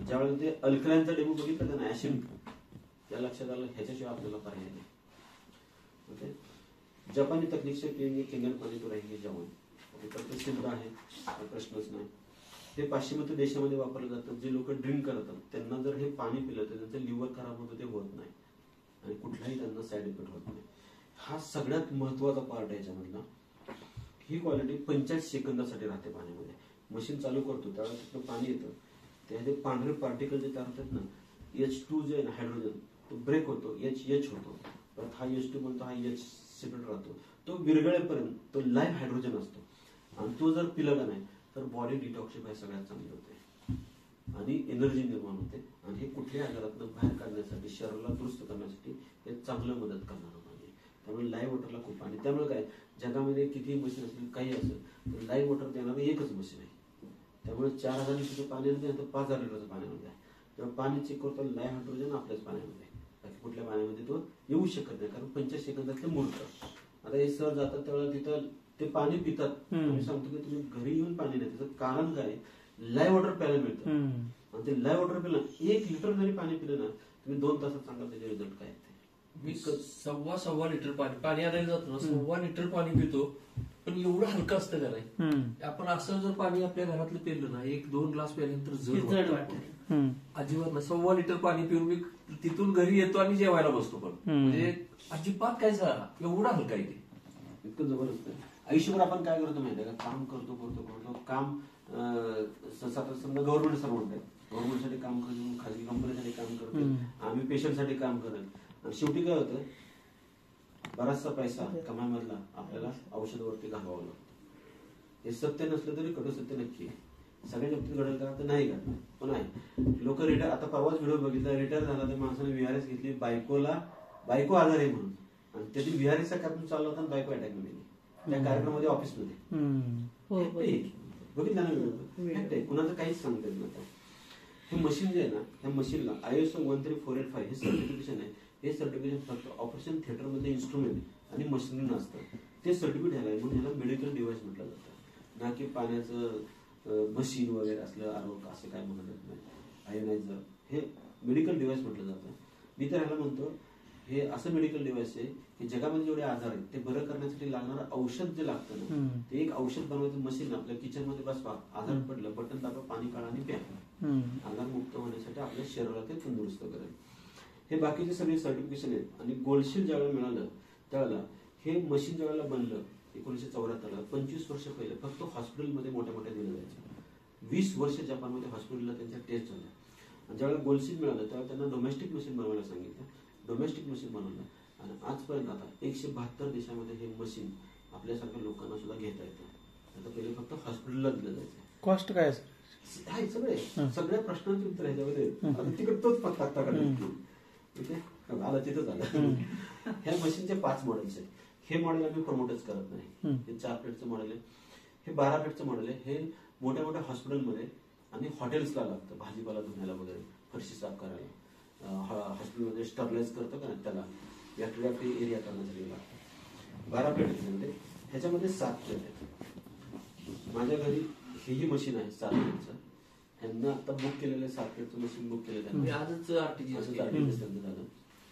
ज्यावेळेला ते अल्कलाइनचा डेमो बघितलं ना ऍसिड, त्या लक्षात आलं ह्याच्याशिवाय आपल्याला पर्याय नाही. ओके, जपानी तकनीक से पिएंगे किंगन पाणी तो रहेंगे जवान. ते सिद्ध आहे, प्रश्नच नाही. हे पाश्चिमात्य देशामध्ये वापरलं जातं. जे लोक ड्रिंक करतात त्यांना जर हे पाणी पिलं तर त्यांचं लिव्हर खराब होतं, ते होत नाही आणि कुठलाही त्यांना साईड इफेक्ट होत नाही. हा सगळ्यात महत्वाचा पार्ट आहे याच्यामधला. ही क्वालिटी 45 सेकंदासाठी राहते पाण्यामध्ये. मशीन चालू करतो त्यावेळेला तिथलं पाणी येतं, त्यामध्ये पांढरे पार्टिकल जे तयार होतात ना, H2 जे आहे ना हायड्रोजन, तो ब्रेक होतो, H होतो, परत हा H2 बनतो, हा H सेपरेट राहतो. तो विरघळेपर्यंत तो लाईव्ह हायड्रोजन असतो आणि तो जर पिला का नाही तर बॉडी डिटॉक्सिफाय सगळ्यात चांगली होते. आणि एनर्जी निर्माण होते आणि हे कुठल्याही आजारातून बाहेर काढण्यासाठी शरीराला दुरुस्त करण्यासाठी हे चांगलं मदत करणारं पाणी. त्यामुळे लाईव्ह वॉटरला खूप आणि त्यामुळे काय जगामध्ये कितीही मशीन असेल काही असेल तर लाईव्ह वॉटर देणारं एकच मशीन आहे. त्यामुळे 4000 लिटरचं पाणी आणते तर 5000 लिटरचं पाणी आणते. तेव्हा पाणी चेक करतो लाईव्ह हायड्रोजन आपल्याच पाण्यामध्ये, बाकी कुठल्या पाण्यामध्ये तो येऊ शकत नाही कारण 85 सेकंदात ते मुरतं. आता हे सर जातात त्यावेळेला तिथं ते पाणी पितात. मी सांगतो की तुम्ही घरी येऊन पाणी नाही, त्याचं कारण काय लाईव्ह वॉटर प्यायला मिळतं आणि ते लाईव्ह वॉटर पिलं 1 लिटर जरी पाणी पिलं ना तुम्ही 2 तासात सांगा त्याचे रिझल्ट काय येते. मी सव्वा लिटर पाणी आणायला जातो ना, 1.25 लिटर पाणी पितो पण एवढं हलकं असतं का नाही. आपण असं जर पाणी आपल्या घरातलं पिलं ना 1-2 ग्लास प्यायल्यानंतर जड वाटतं. अजिबात ना 1.25 लिटर पाणी पिऊन मी तिथून घरी येतो आणि जेवायला बसतो पण म्हणजे अजिबात काय झाला एवढं हलका आहे ते. इतकं जबरदस्त आहे. आयुष्यभर आपण काय करतो माहिती आहे का, काम करतो काम समजा गव्हर्नमेंट सर्वंट आहे, गव्हर्नमेंटसाठी काम करतो, खाजगी कंपनीसाठी काम करतो, आम्ही पेशंटसाठी काम करत आणि शेवटी काय होतं बराचसा पैसा कमाईमधला आपल्याला औषधावरती घालवावं लागतं. हे सत्य नसलं तरी कटू सत्य नक्की आहे. सगळ्या बाबतीत घडेल का तर नाही घडणार पण आहे. लोक रिटायर, आता परवाच व्हिडिओ बघितला, रिटायर झाला त्या माणसाने व्हीआरएस घेतली, बायको आजार आहे म्हणून आणि त्याची व्हीआरएसचा कार्यक्रम चालला होता आणि बायको अटॅक मिळाली त्या कार्यक्रमामध्ये ऑफिसमध्ये. बघितलं ना व्हिडिओ, कुणाचं काहीच सांगता येत नव्हतं. हे मशीन जे आहे ना ह्या मशीनला ISO 13485 हे सर्टिफिकेशन आहे. हे सर्टिफिकेशन फक्त ऑपरेशन थिएटरमध्ये इन्स्ट्रुमेंट आणि मशीन असतं ते सर्टिफिकेट घ्यायला आहे म्हणून ह्याला मेडिकल डिव्हाइस म्हटलं जातं, ना की पाण्याचं मशीन वगैरे असलं आरोग्य असं काय म्हणत येत नाही. आयोनायझर हे मेडिकल डिव्हाइस म्हटलं जातं. मी तर ह्याला म्हणतो हे असं मेडिकल डिव्हाइस आहे की जगामध्ये जेवढे आजार आहेत ते बरं करण्यासाठी लागणारं औषध जे लागतं ना ते एक औषध बनवायचं मशीन आपल्या किचनमध्ये बसवा, आजार पडलं बटन दाबा, पाणी काढा आणि प्या. आजार मुक्त होण्यासाठी आपल्या शरीराला ते तंदुरुस्त करेल. हे बाकीचे सगळे सर्टिफिकेशन आहेत आणि गोल्डशील्ड ज्यावेळेला मिळालं त्यावेळेला हे मशीन ज्यावेळेला बनलं 1974ला 25 वर्ष पहिले फक्त हॉस्पिटलमध्ये मोठ्या दिलं जायचं. 20 वर्ष जपानमध्ये हॉस्पिटलला त्यांच्या टेस्ट झाल्या आणि ज्यावेळेला गोल्डशील्ड मिळालं त्यावेळेला त्यांना डोमेस्टिक मशीन बनवायला सांगितलं. डोमेस्टिक मशीन बनवलं आणि आजपर्यंत आता 172 देशामध्ये हे मशीन आपल्यासारख्या लोकांना सुद्धा घेता येतं. आता पहिले फक्त हॉस्पिटलला दिलं जायचं. कॉस्ट काय आहे सगळे सगळ्या प्रश्नांचे उत्तर ह्याच्यामध्ये तिकडे तोच पत्ता ठीक आहे आला तिथं झालं. ह्या मशीनचे 5 मॉडेल्स आहेत. हे मॉडेल आम्ही प्रमोटच करत नाही. हे 4 प्लेटचं मॉडेल आहे, हे 12 प्लेटचं मॉडेल आहे. हे मोठ्या मोठ्या हॉस्पिटलमध्ये आणि हॉटेल्सला लागतं भाजीपाला धुण्याला वगैरे, फरशी साफ करायला. हॉस्पिटलमध्ये स्टरलाइज करतो का त्याला बॅक्टेरिया फ्री एरिया करण्यासाठी लागतं. 12 प्लेट ह्याच्यामध्ये, ह्याच्यामध्ये 7 प्लेट आहेत. माझ्या घरी हेही मशीन आहे 7 प्लेटचं. त्यांना आता बुक केलेलं 7 प्लेटचं मशीन बुक केलं त्यांनी आजच आरटीजीएस झालं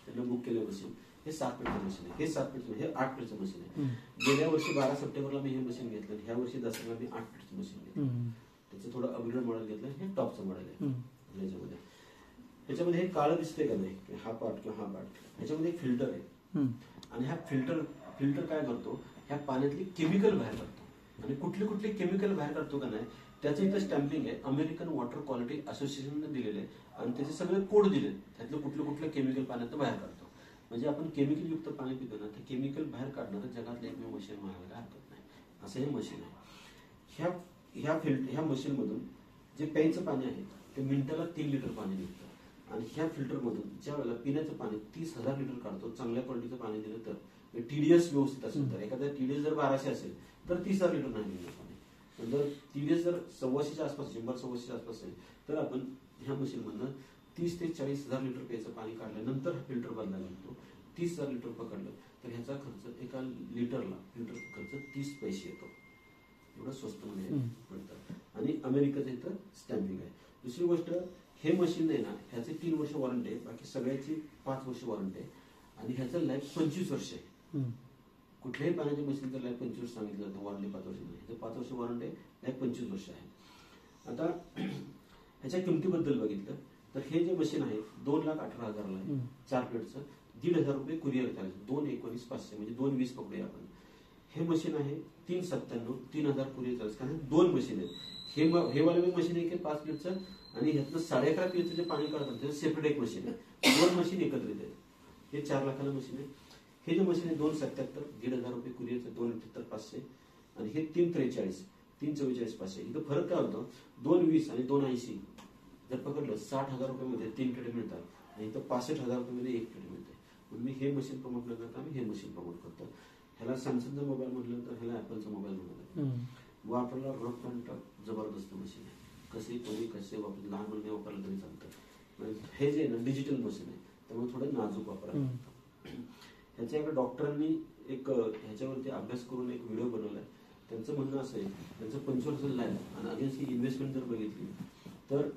त्यांना बुक केलं मशीन. हे 7 प्लेटचं मशीन आहे, हे 7 प्लेटचं, हे 8 प्लेटचं मशीन आहे. गेल्या वर्षी 12 सप्टेंबरला मी हे मशीन घेतलं, ह्या वर्षी दसऱ्याला मी 8 प्लेटचं मशीन घेतलं. त्याचं थोडं अपग्रेड मॉडेल घेतलं, हे टॉपचं मॉडेल आहे. ह्याच्यामध्ये ह्याच्यामध्ये हे काळं दिसतंय का नाही हा पार्ट किंवा हा पार्ट, ह्याच्यामध्ये एक फिल्टर आहे आणि हा फिल्टर काय करतो ह्या पाण्यातली केमिकल बाहेर काढतो आणि कुठले केमिकल बाहेर काढतो का नाही त्याचं इथं स्टॅम्पिंग आहे. अमेरिकन वॉटर क्वालिटी असोसिएशनने दिलेले आहे आणि त्याचे सगळे कोड दिले त्यातलं कुठलं केमिकल पाण्यात बाहेर काढतो. म्हणजे आपण केमिकल युक्त पाणी पितो ना ते केमिकल बाहेर काढणारं जगातलं एकमेव मशीन म्हणायला हरकत नाही, असं हे मशीन आहे. ह्या मशीन मधून जे प्यायचं पाणी आहे ते मिनिटाला 3 लिटर पाणी निघतं आणि ह्या फिल्टरमधून ज्या वेळेला पिण्याचं पाणी 30,000 लिटर काढतो. चांगल्या क्वालिटीचं पाणी दिलं तर TDS व्यवस्थित असेल तर, एखाद्या TDS जर 1200 असेल तर 30,000 लिटर नाही निघणार पाणी. जर TDS जर 125च्या आसपास 100-125च्या आसपास असेल तर आपण ह्या मशीनमधनं 30 ते 40,000 लिटर प्यायचं पाणी काढल्यानंतर हा फिल्टर बदलायला लागतो. 30,000 लिटर पकडलं तर ह्याचा खर्च एका लिटरला फिल्टर खर्च 30 पैसे येतो. एवढं स्वस्त मध्ये पडतं आणि अमेरिकेचं इथं स्टॅम्पिंग आहे. दुसरी गोष्ट हे मशीन आहे ना ह्याचे 3 वर्ष वॉरंटी आहे, बाकी सगळ्याची 5 वर्ष वॉरंटी आहे आणि ह्याचं लाईफ 25 वर्ष आहे. कुठल्याही पाण्याच्या मशीनचं लाईफ 25 वर्ष सांगितलं जातं, वॉरंटी 5 वर्ष नाही. ह्याचं 5 वर्ष वॉरंटी आहे, लाईफ 25 वर्ष आहे. आता ह्याच्या किमतीबद्दल बघितलं तर हे जे मशीन आहे 2,18,000ला आहे. 4 प्लेटचं 1,500 रुपये कुरिअर चार्ज, 2,19,500 म्हणजे 2,20 पकडूया आपण. हे मशीन आहे 397, 3,000 कुरिअर चार्ज, कारण 2 मशीन आहेत. हे वाले मशीन आहे की 5 प्लेटचं आणि ह्यातलं 11.5 किलोचं जे पाणी काढतात त्याचं सेपरेट एक मशीन आहे. 2 मशीन एकत्रित आहेत. हे 4 लाखाला मशीन आहे. हे जे मशीन आहे 277, 1,500 रुपये कुरिअरचं, 2,78,500 आणि हे 343, 344,500. इथं फरक काय होतो 220 आणि 280 जर पकडलं 60,000 रुपयामध्ये 3 पेढे मिळतात आणि इथं 65,000 रुपयामध्ये 1 पेढे मिळते. म्हणून मी हे मशीन प्रमोट न करता मी हे मशीन प्रमोट करतो. ह्याला सॅमसंगचा मोबाईल म्हटलं तर ह्याला ऍपलचा मोबाईल म्हणतात. वापरायला रफ अँड टफ जबरदस्त मशीन आहे. कसे कोणी कसे वापर लहान मुलांनी वापरलं तरी चालतं. हे जे ना डिजिटल मशीन आहे त्यामुळे थोडं नाजूक वापरायला लागतं. ह्याच्या एका डॉक्टरांनी एक ह्याच्यावरती अभ्यास करून एक व्हिडिओ बनवलाय. त्यांचं म्हणणं असं आहे, त्यांचं 25 वर्षाचं लाईफ आणि अगेन्स्ट ही इन्व्हेस्टमेंट जर बघितली तर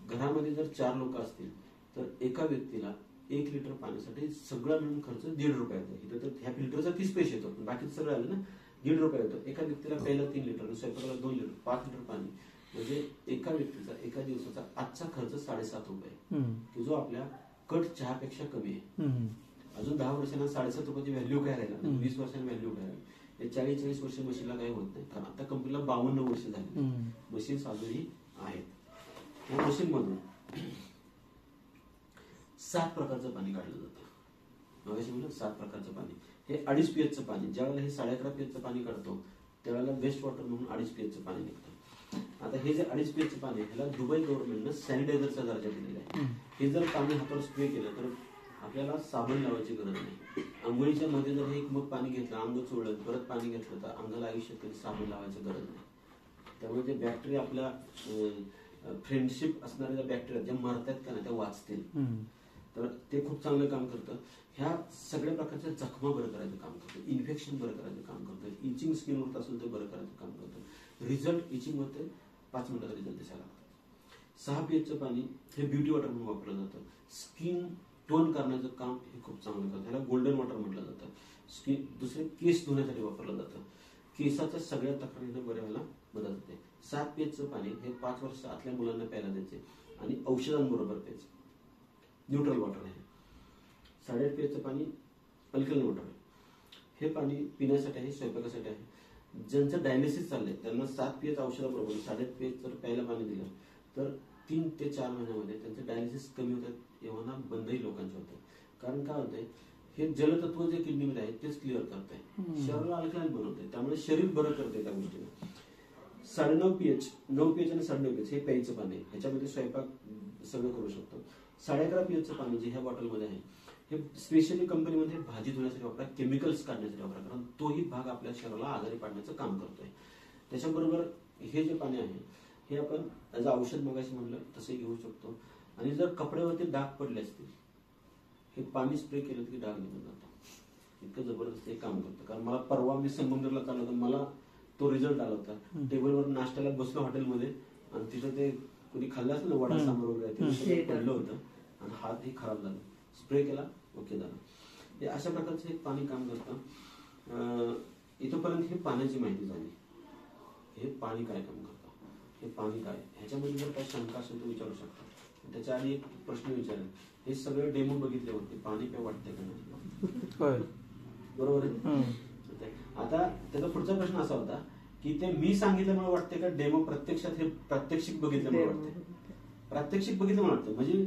घरामध्ये जर 4 लोक असतील तर एका व्यक्तीला 1 लिटर पाण्यासाठी सगळा मिळून खर्च ₹1.5 येतो. इथं तर ह्या फिल्टरचा 30 पैसे येतो, पण बाकीचं सगळं आलं ना ₹1.5 येतो. एका व्यक्तीला प्यायला 3 लिटर, स्वयंपाकाला 2 लिटर, 5 लिटर पाणी. म्हणजे एका व्यक्तीचा एका दिवसाचा आजचा खर्च ₹7.5 की जो आपल्या कट चहापेक्षा कमी आहे. अजून 10 वर्षांना ₹7.5 व्हॅल्यू काय राहिला, 20 वर्षांना व्हॅल्यू काय राहिला. 40-40 वर्ष मशीनला काही होत नाही, कारण आता कंपनीला 52 वर्ष झाली. मशीन्स अजूनही आहेत. या मशीन मधून 7 प्रकारचं पाणी काढलं जातं. मगाशी म्हणलं 7 प्रकारचं पाणी. हे 2.5 pH चं पाणी. ज्यावेळेला हे 11.5 pH चं पाणी काढतो त्यावेळेला वेस्ट वॉटर म्हणून 2.5 pH चं पाणी निघतं. आता हे जे 2.5 pH चं पाणी ह्याला दुबई गव्हर्नमेंटनं सॅनिटायझरचा दर्जा दिलेला आहे. हे जर पाणी हातावर स्प्रे केलं तर आपल्याला साबण लावायची गरज नाही. आंघोळीच्या मध्ये जर हे मग पाणी घेतलं, अंग चोळलं, परत पाणी घेतलं तर अंगाला आयुष्यात कधी साबण लावायची गरज नाही. त्यामुळे जे बॅक्टेरिया आपल्या फ्रेंडशिप असणाऱ्या ज्या बॅक्टेरिया ज्या मरतात का नाही त्या वाचतील. तर ते खूप चांगलं काम करतं. ह्या सगळ्या प्रकारच्या जखमा बरं करायचं काम करतं, इन्फेक्शन बरं करायचं काम करतं, इचिंग स्किन होत असेल तर बरं करायचं काम करतं. रिझल्ट इचिंग होते 5 मिनिटाचा रिझल्ट दिसायला लागतं. 6 pH चं पाणी हे ब्युटी वॉटर म्हणून वापरलं जातं. स्किन टोन करण्याचं काम हे खूप चांगलं करतं. ह्याला गोल्डन वॉटर म्हटलं जातं. स्किन दुसरे केस धुण्यासाठी वापरलं जातं. केसाच्या सगळ्या तक्रारीनं बऱ्या व्हायला मदत होते. 7 pH चं पाणी हे 5 वर्ष आतल्या मुलांना प्यायला द्यायचे आणि औषधांबरोबर प्यायचे. न्यूट्रल वॉटर आहे. 8.5 pH चं पाणी अल्कलाइन वॉटर आहे. हे पाणी पिण्यासाठी आहे, स्वयंपाकासाठी आहे. ज्यांचं डायलिसिस चाललंय त्यांना 7 pH औषधाबरोबर 8.5 pH जर प्यायला पाणी दिलं तर 3 ते 4 महिन्यामध्ये त्यांचे डायलिसिस कमी होतात. एव्हा बंदही लोकांचे होते. कारण काय होतंय, हे जलतत्व जे किडनीमध्ये आहे तेच क्लिअर करत आहे, शरीराला अल्कलाइन बनवते, त्यामुळे शरीर बरं करते त्या गोष्टीला. 9.5 pH 9 pH आणि 9.5 pH हे प्यायचं पाणी आहे. ह्याच्यामध्ये स्वयंपाक सगळं करू शकतो. 11.5 pH चं पाणी जे ह्या बॉटलमध्ये आहे हे स्पेशली कंपनीमध्ये भाजी धुण्यासाठी वापरा, केमिकल्स काढण्यासाठी वापरा, कारण तोही भाग आपल्या शरीराला आजारी पाडण्याचं काम करतोय. त्याच्याबरोबर हे जे पाणी आहे हे आपण ॲज औषध मगाशी म्हणलं तसे घेऊ शकतो. आणि जर कपड्यावरती डाग पडले असतील हे पाणी स्प्रे केलं की डाग निघून जातो. इतकं जबरदस्त हे काम करतं. कारण मला परवा मी संगमनेरला चाललो होतो, मला तो रिझल्ट आला होता. टेबलवर नाश्त्याला बसलो हॉटेलमध्ये आणि तिथं ते कोणी खाल्लं असेल ना वडा सांबार वगैरे ते पडलं होतं आणि हातही खराब झाला. स्प्रे केला, ओके झालं. हे अशा प्रकारचं हे पाणी काम करतं. इथपर्यंत हे पाण्याची माहिती झाली. हे पाणी काय काम करतं, हे पाणी काय, ह्याच्यामध्ये जर काही शंका असेल तर विचारू शकता. त्याच्या आधी एक प्रश्न विचारेल. हे सगळे डेमो बघितले होते, पाणी काय वाटतंय का नाही, बरोबर आहे. आता त्याचा पुढचा प्रश्न असा होता की ते मी सांगितल्यामुळे वाटते का डेमो प्रत्यक्षात हे प्रात्यक्षिक बघितल्यामुळे वाटते. प्रात्यक्षिक बघितल्यामुळे वाटतं म्हणजे